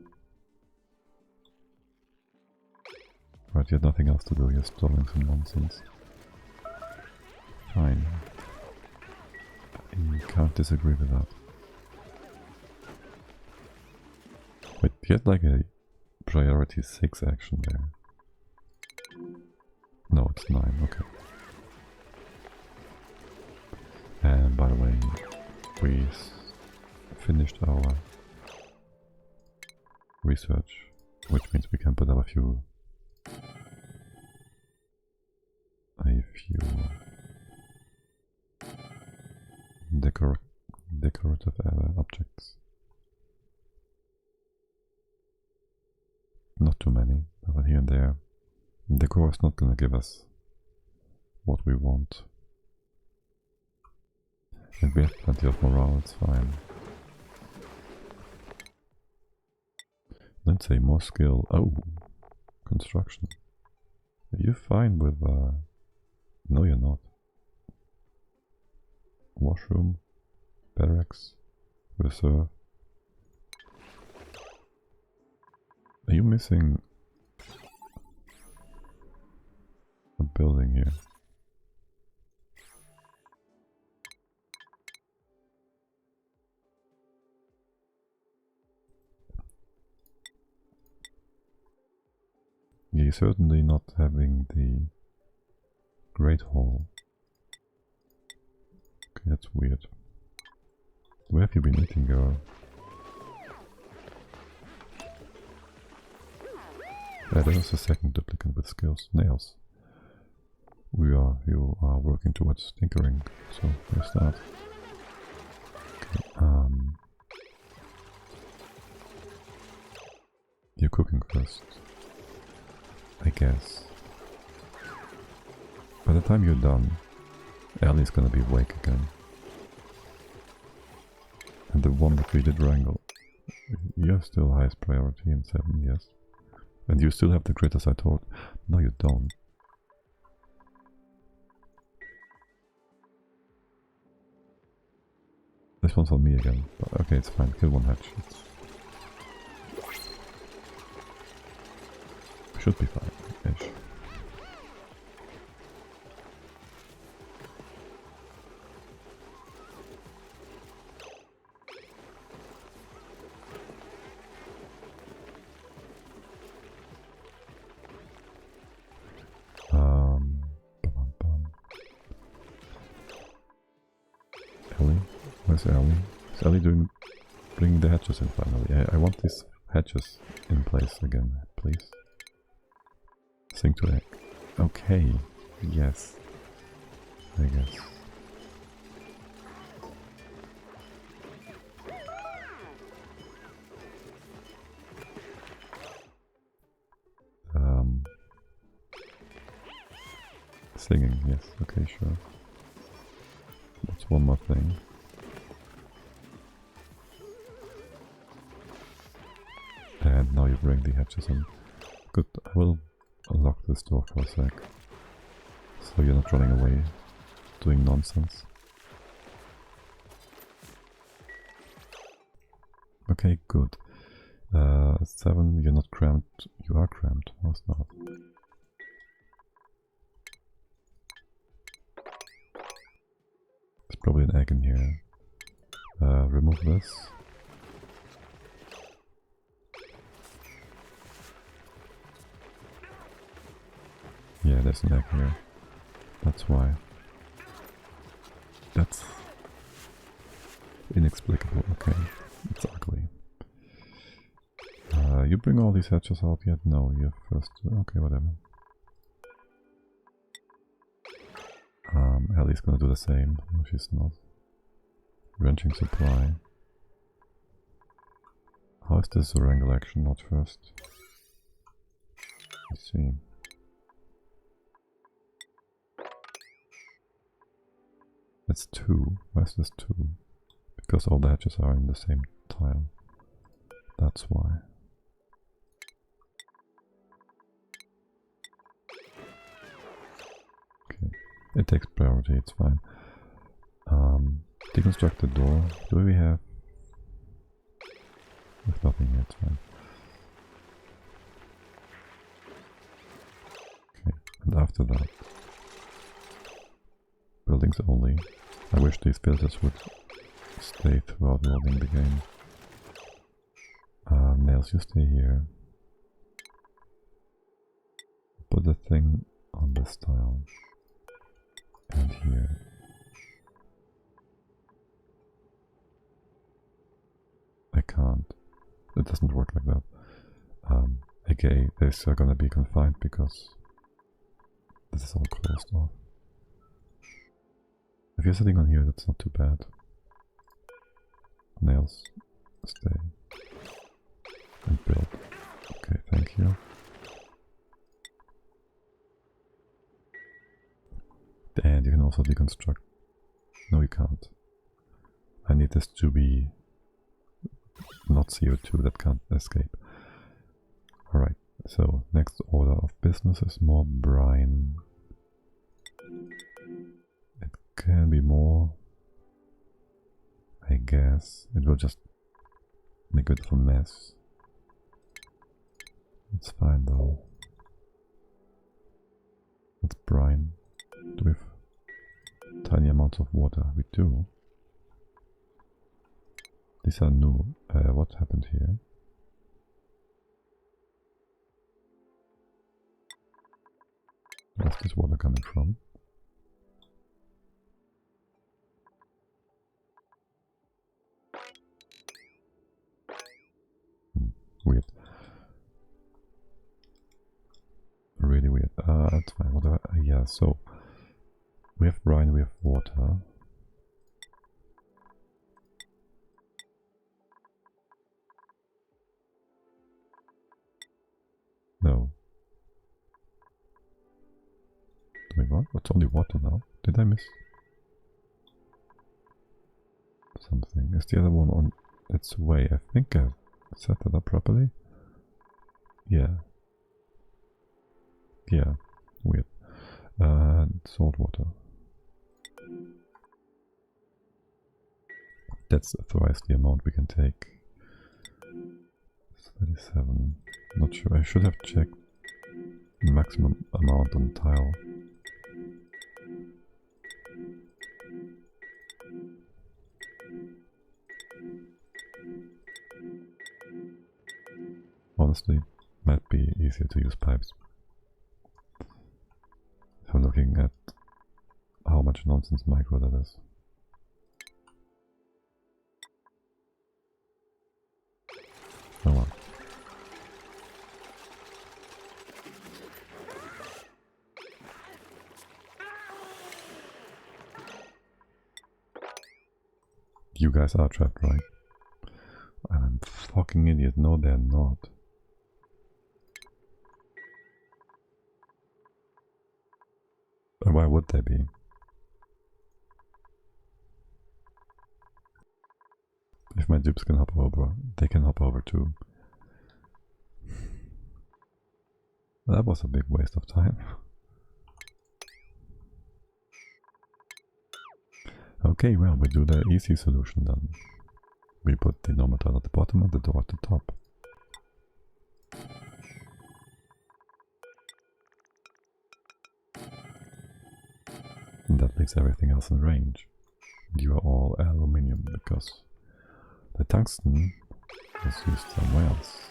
Right, you had nothing else to do, you're stalling some nonsense. Fine. You can't disagree with that. Wait, you had like a priority 6 action there. No, it's 9, okay. And by the way, we finished our research, which means we can put up a few decorative objects. Not too many, but here and there. Decor is not gonna give us what we want. And we have plenty of morale, it's fine. Let's say more skill. Oh, construction. Are you fine with no, you're not. Washroom, barracks, reserve. Are you missing a building here? You're certainly not having the Great Hall. Okay, that's weird. Where have you been eating, girl? There was a second duplicate with skills. Nails. You are working towards tinkering, so there's that. Okay, you're cooking first, I guess. By the time you're done, Ellie's gonna be awake again. And the one that we did wrangle, you're still highest priority in 7, yes. And you still have the critters I told. No, you don't. This one's on me again. But okay, it's fine. Kill one hatch. Should be fine-ish. Ellie? Where's Ellie? Is Ellie bringing the hatches in finally? I want these hatches in place again, please. Sing to egg. Okay, yes. I guess. Singing, yes, okay, sure. That's one more thing. And now you bring the hatches in. Good, I will unlock this door for a sec. So you're not running away, doing nonsense. Okay, good. 7, you're not cramped. You are cramped, most not. There's probably an egg in here. Remove this. Yeah, there's an egg here. That's why. That's inexplicable, okay. It's ugly. You bring all these hatches out yet? No, you have first... Okay, whatever. Ellie's gonna do the same. No, she's not. Wrenching supply. How is this a wrangle action not first? Let's see. It's 2. Why is this 2? Because all the hatches are in the same tile. That's why. Okay. It takes priority, it's fine. Deconstruct the door. Do we have... There's nothing here, it's fine. Okay, and after that... Buildings only. I wish these filters would stay throughout loading the game. Nails, you stay here. Put the thing on this tile. And here. I can't. It doesn't work like that. AKA, these are gonna be confined because this is all closed off. If you're sitting on here, that's not too bad. Nails, stay. And build. Okay, thank you. And you can also deconstruct. No, you can't. I need this to be not CO2 that can't escape. Alright, so next order of business is more brine. It can be more. I guess it will just make it a mess. It's fine though. It's brine. Do we have tiny amounts of water? We do. These are new. What happened here? Where's this water coming from? Weird. Really weird. That's fine. Whatever. Yeah, so we have brine, we have water. No. Wait, what? It's only water now. Did I miss something? Is the other one on its way? I think I set that up properly. Yeah. Yeah. Weird. Salt water. That's thrice the amount we can take. 37. Not sure. I should have checked the maximum amount on tile. Honestly, might be easier to use pipes. If I'm looking at how much nonsense micro that is. Oh well. You guys are trapped, right? I'm a fucking idiot. No, they're not. Why would they be? If my dupes can hop over, they can hop over too. That was a big waste of time. Okay, well, we do the easy solution then. We put the normal tile at the bottom and the door at the top. And that leaves everything else in range. You are all aluminium because the tungsten is used somewhere else.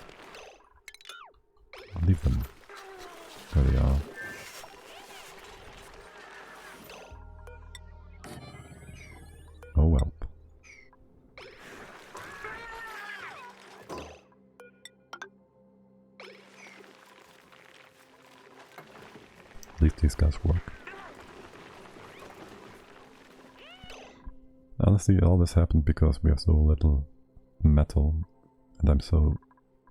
I'll leave them where they are. Oh well. At least these guys work. see, all this happened because we have so little metal, and I'm so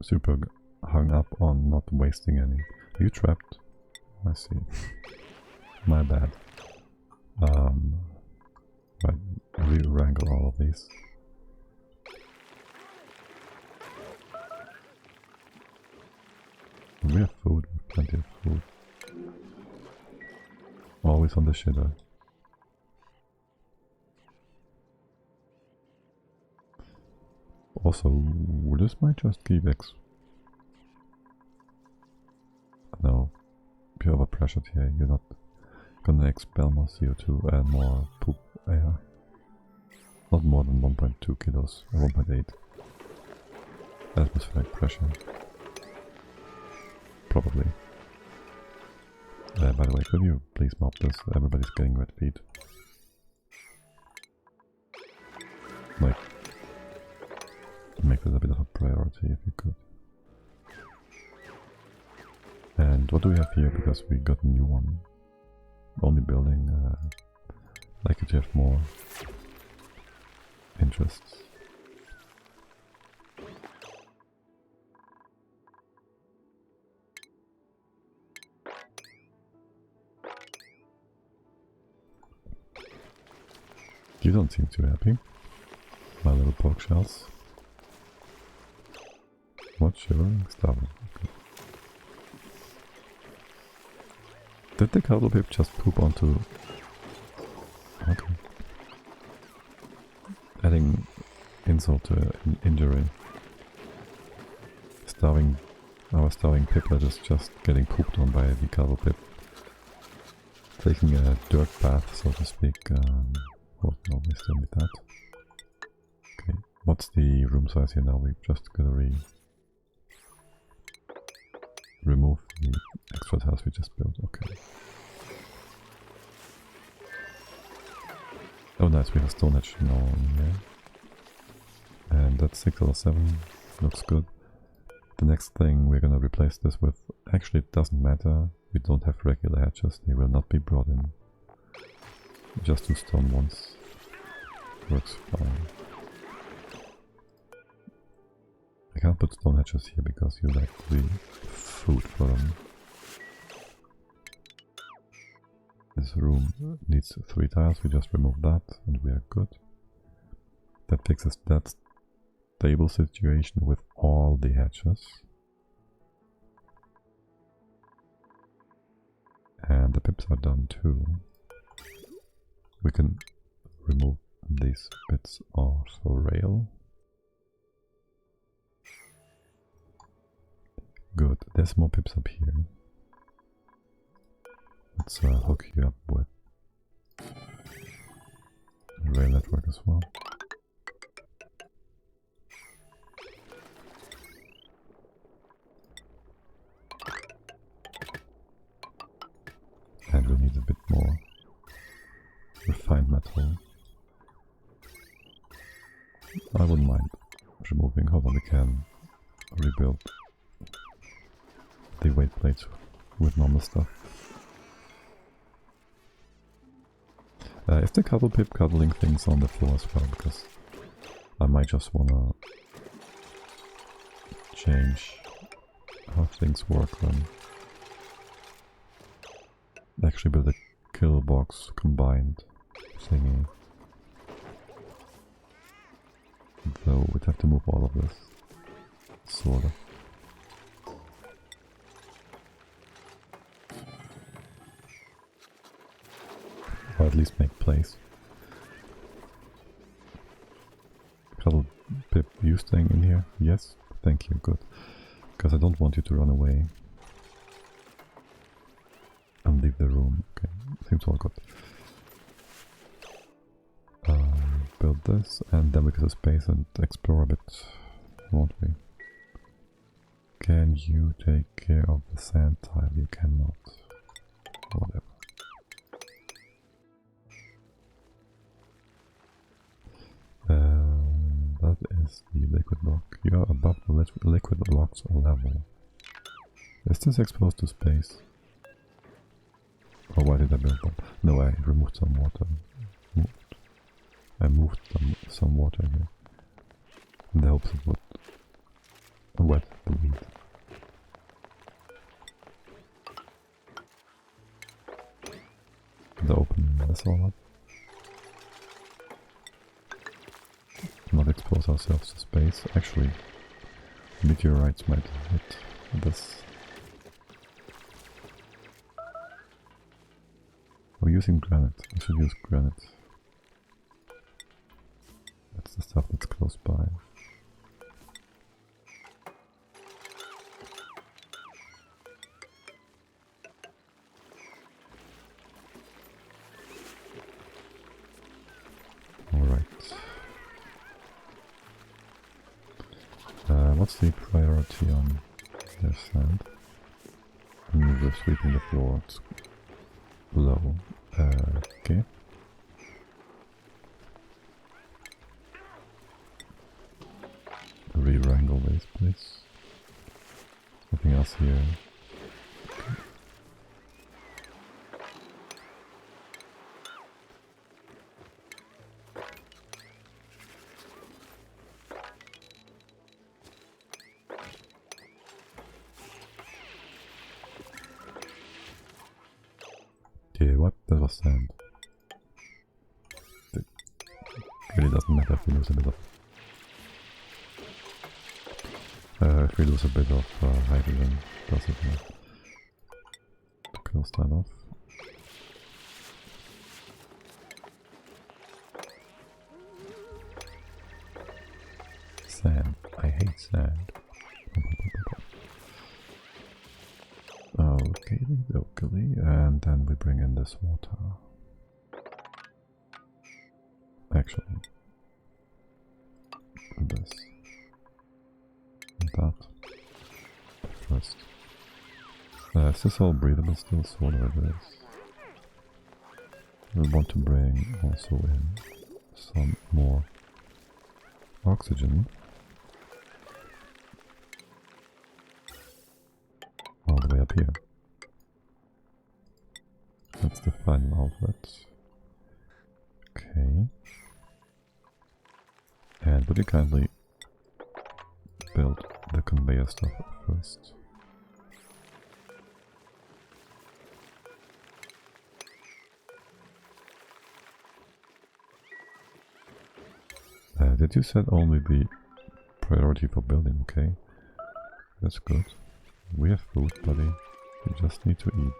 super hung up on not wasting any. Are you trapped? I see. My bad. Right, re-wrangle all of these. We have food, we have plenty of food. Always on the shitter. Also, this might just keep X. No, you're overpressured here, you're not gonna expel more CO2 and more poop air. Not more than 1.2 kilos, or 1.8 atmospheric pressure. Probably. By the way, could you please mop this? Everybody's getting wet feet. Like, make this a bit of a priority if you could. And what do we have here? Because we got a new one. Only building, like it to have more interests. You don't seem too happy, my little pork shells. What? Shivering? Starving. Okay. Did the cuddle pip just poop onto... Okay. Adding insult to injury. Our starving piplet is just getting pooped on by the cuddle pip. Taking a dirt bath, so to speak. Oh no, we still need that. Okay, what's the room size here now? We've just gotta remove the extra tiles we just built. Okay. Oh nice, we have stone edge now in here. And that's 6 out of 7. Looks good. The next thing we're gonna replace this with... Actually, it doesn't matter. We don't have regular hatches. They will not be brought in. Just 2 stone ones. Works fine. I can't put stone hatches here because you lack the food for them. This room needs 3 tiles, we just remove that and we are good. That fixes that stable situation with all the hatches. And the pips are done too. We can remove these bits off the rail. Good, there's more pips up here. Let's hook you up with the rail network as well. And we need a bit more refined metal. I wouldn't mind removing, hold on, we can rebuild the weight plates with normal stuff. Is the cuddle pip cuddling things on the floor as well? Because I might just wanna change how things work when actually build a kill box combined thingy. Though we'd have to move all of this, sort of. Or at least make place. Cuddle pip, you staying in here? Yes? Thank you, good. Because I don't want you to run away. And leave the room. Okay, seems all good. Build this, and then we get a space and explore a bit, won't we? Can you take care of the sand tile? You cannot. Whatever. That is the liquid block. You are above the liquid block's level. Is this exposed to space? Or why did I build that? No, I removed some water. I moved some water here in the hopes it would wet the wheat. And open this all up. Not expose ourselves to space. Actually, meteorites might hit this. We're using granite. We should use granite. That's the stuff that's close by. Alright. What's the priority on their sand? We're sweeping the floor. It's low. Okay. Re-wrangle these, please. Nothing else here. Okay. Okay, what? That was sand. It really doesn't matter if we lose a bit of if we lose a bit of hydrogen, does it not? To close that off. Sand. I hate sand. Okay, and then we bring in this water. Actually, this. That first. Is this all breathable still? Sort of it is. We want to bring also in some more oxygen all the way up here. That's the final outlet. Okay. And would you kindly build the conveyor stuff first? Did you set only the priority for building? Okay, that's good. We have food, buddy. We just need to eat.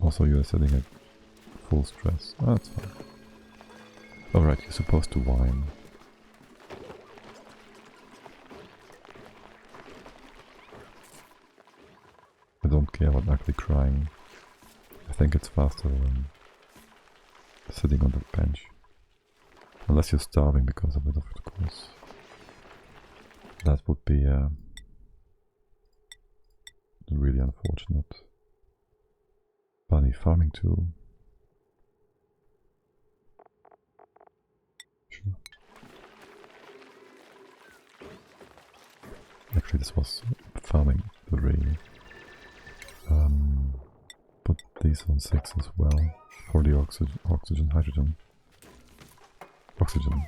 Also, you are setting at full stress. Oh, that's fine. Alright, you're supposed to whine. I don't care about ugly crying. I think it's faster than sitting on the bench. Unless you're starving because of it, of course. That would be really unfortunate. Bunny farming too. Sure. Actually, this was farming 3. Put these on 6 as well for the oxygen, hydrogen, oxygen.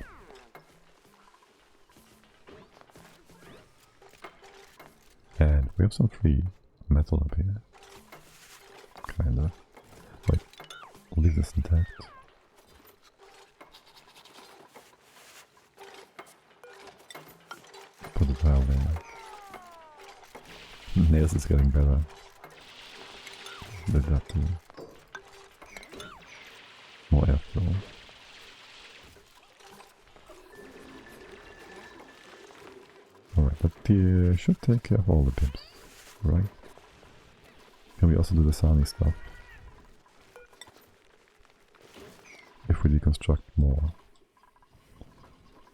And we have some free metal up here. Kinda. Wait, leave this intact. Put the tile there. Nails is getting better. Did that too. More airflow. Alright, but should take care of all the pimps, right? Can we also do the sunny stuff? If we deconstruct more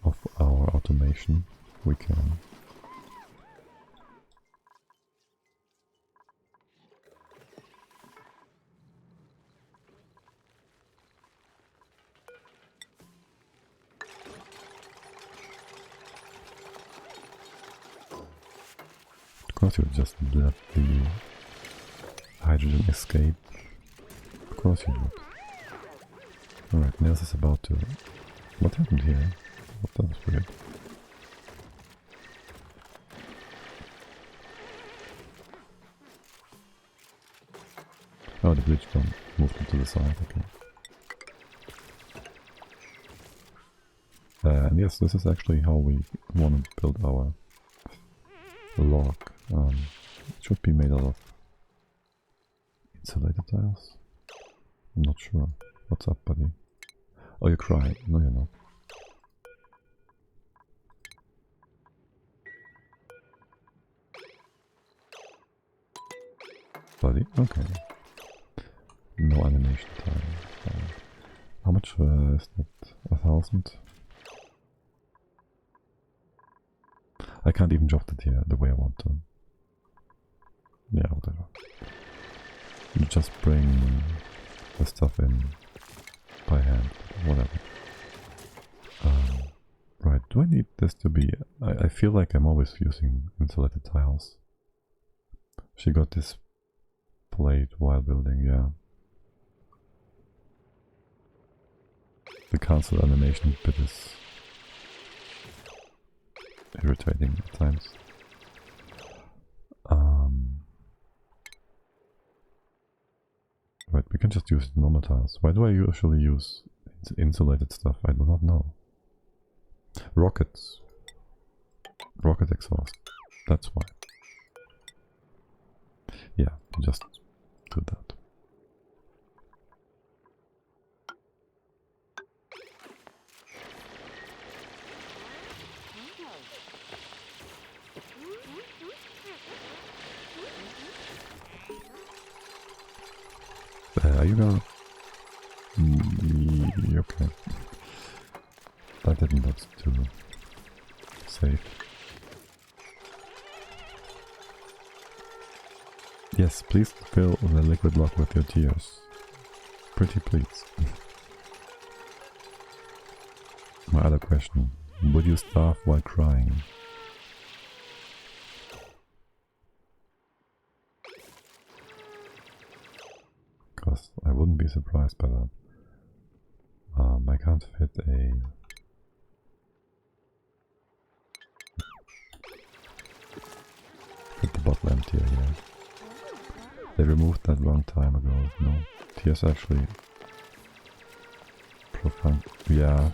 of our automation, we can. course you would just let the hydrogen escape. Of course you would. Alright, Nils is about to... What happened here? What, that was weird. Oh, the bridge gun moved to the side, okay. And yes, this is actually how we want to build our log. It should be made out of insulated tiles. I'm not sure. What's up, buddy? Oh, you're crying. No, you're not. Buddy? Okay. No animation time. How much is that? 1,000? I can't even drop it here the way I want to. Yeah, whatever. You just bring the stuff in by hand, whatever. Right, do I need this to be... I feel like I'm always using insulated tiles. She got this plate while building, yeah. The cancel animation bit is irritating at times. Right, we can just use normal tiles. Why do I usually use insulated stuff? I do not know. Rockets. Rocket exhaust. That's why. Yeah, just do that. Are you gonna... okay. That didn't look too safe. Yes, please fill the liquid block with your tears. Pretty please. My other question. Would you starve while crying? Because I wouldn't be surprised by that. I can't fit a... Fit the bottle emptier here. They removed that long time ago. No, tears actually... Profound. Yeah,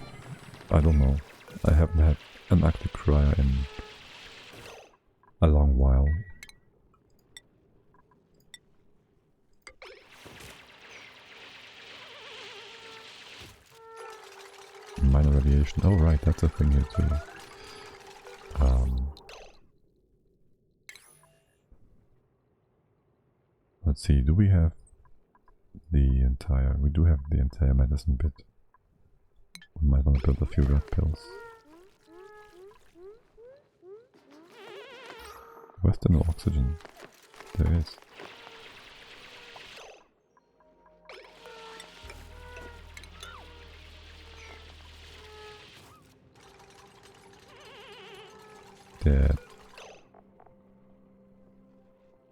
I don't know. I haven't had an active crier in a long while. Minor radiation. Oh right, that's a thing here too. Let's see, do we have the entire... We do have the entire medicine bit. We might want to build a few red pills. Where's the no oxygen? There is. Dead.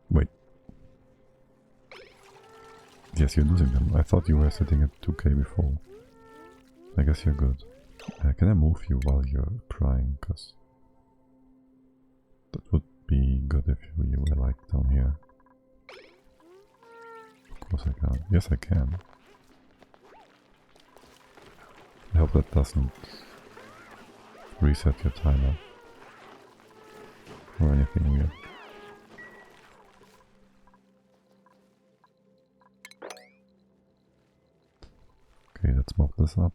Wait. Yes, you're losing them. I thought you were sitting at 2k before. I guess you're good. Can I move you while you're crying? Because that would be good if you were like down here. Of course I can. Yes, I can. I hope that doesn't reset your timer. Or anything weird. Okay, let's mop this up.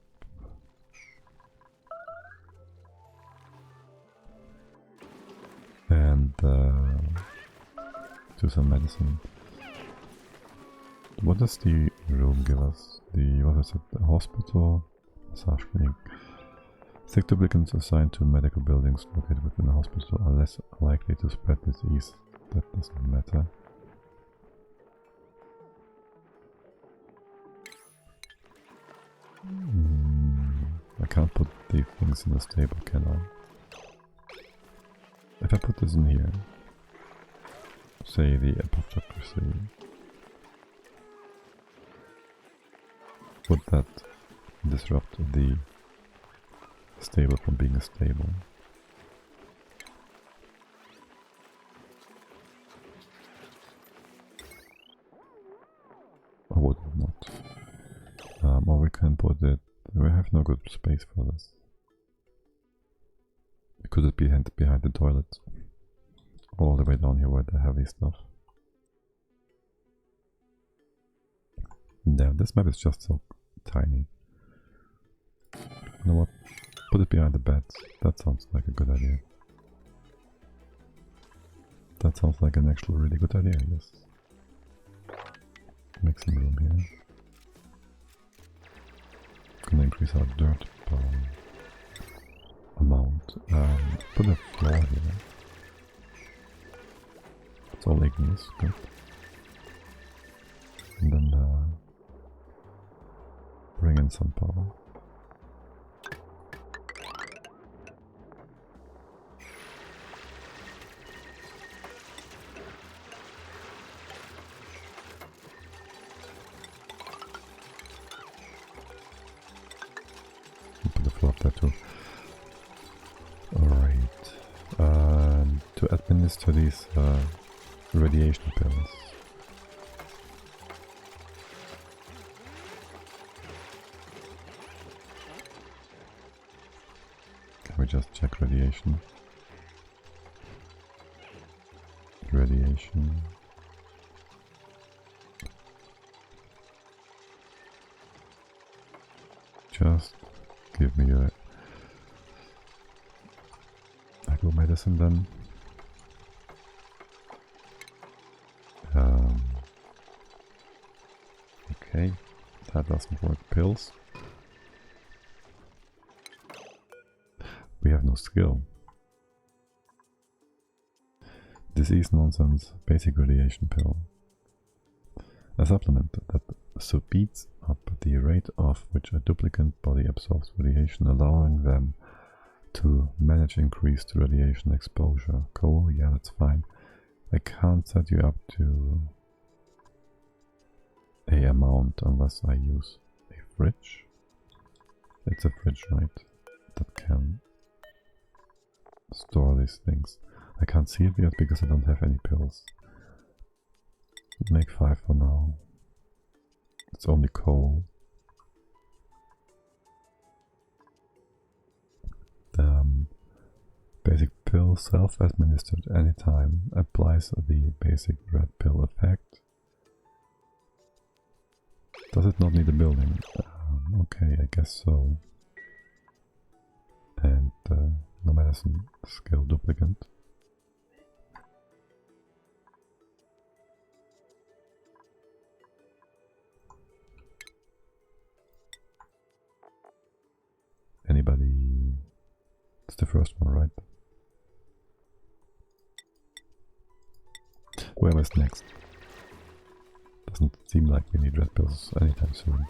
And do some medicine. What does the room give us? The, what is it? The hospital? Massage clinic. Sick duplicants assigned to medical buildings located within the hospital are less likely to spread disease. That doesn't matter. I can't put the things in the stable, can I? If I put this in here... say the apoptocracy. Would that disrupt the stable from being a stable? Or would it not? Or we can put it... We have no good space for this. Could it be behind the toilet? All the way down here where the heavy stuff. Damn, this map is just so tiny. You know what? Put it behind the beds. That sounds like a good idea. That sounds like an actual really good idea, yes. Make some room here. Gonna increase our dirt amount. Put a floor here. It's all igneous, good. And then bring in some power. Put the floor up there too. Alright. To administer these radiation pills. Can we just check radiation? Radiation. Just give me a agro medicine then. Okay, that doesn't work. Pills. We have no skill. Disease nonsense, basic radiation pill. A supplement that speeds up the rate of which a duplicate body absorbs radiation, allowing them to manage increased radiation exposure. Cool, yeah, that's fine. I can't set you up to a amount unless I use a fridge. It's a fridge, right? That can store these things. I can't see it yet because I don't have any pills. Make 5 for now. It's only coal. Basic pill, self-administered anytime, applies the basic red pill effect. Does it not need a building? Okay, I guess so. And no medicine skill duplicate. Anybody? It's the first one, right? Whoever's next. Doesn't seem like we need red pills anytime soon.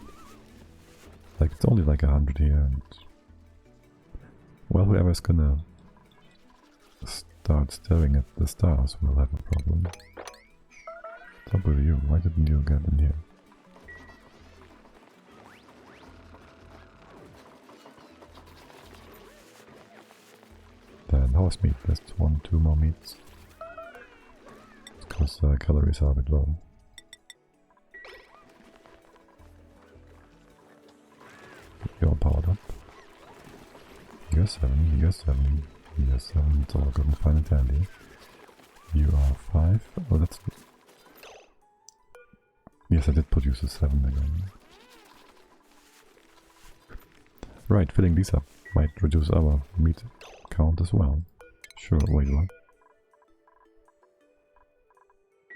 Like, it's only like 100 here, and well, whoever's gonna start staring at the stars will have a problem. What's up with you? Why didn't you get in here? Then horse meat, there's 2 more meats. Because calories are a bit low. You're powered up. You're 7, you're 7, you're 7, it's all good and fine and dandy. You are 5. Oh, that's... Yes, I did produce a 7 again. Right, filling these up might reduce our meat count as well. Sure, wait, what?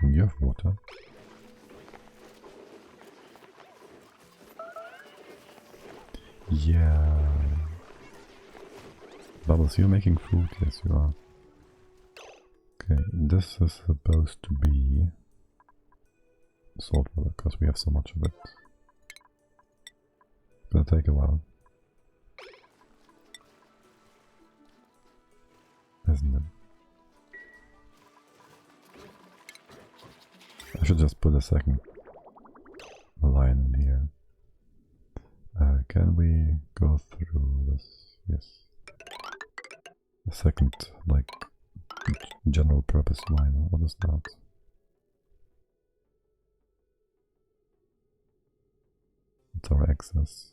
And you have water. Yeah. Bubbles, you're making food? Yes, you are. Okay, this is supposed to be salt water, because we have so much of it. It's gonna take a while. Isn't it? I should just put a second line in here. Can we go through this? Yes. The second, like, general purpose line. What is that? It's our access.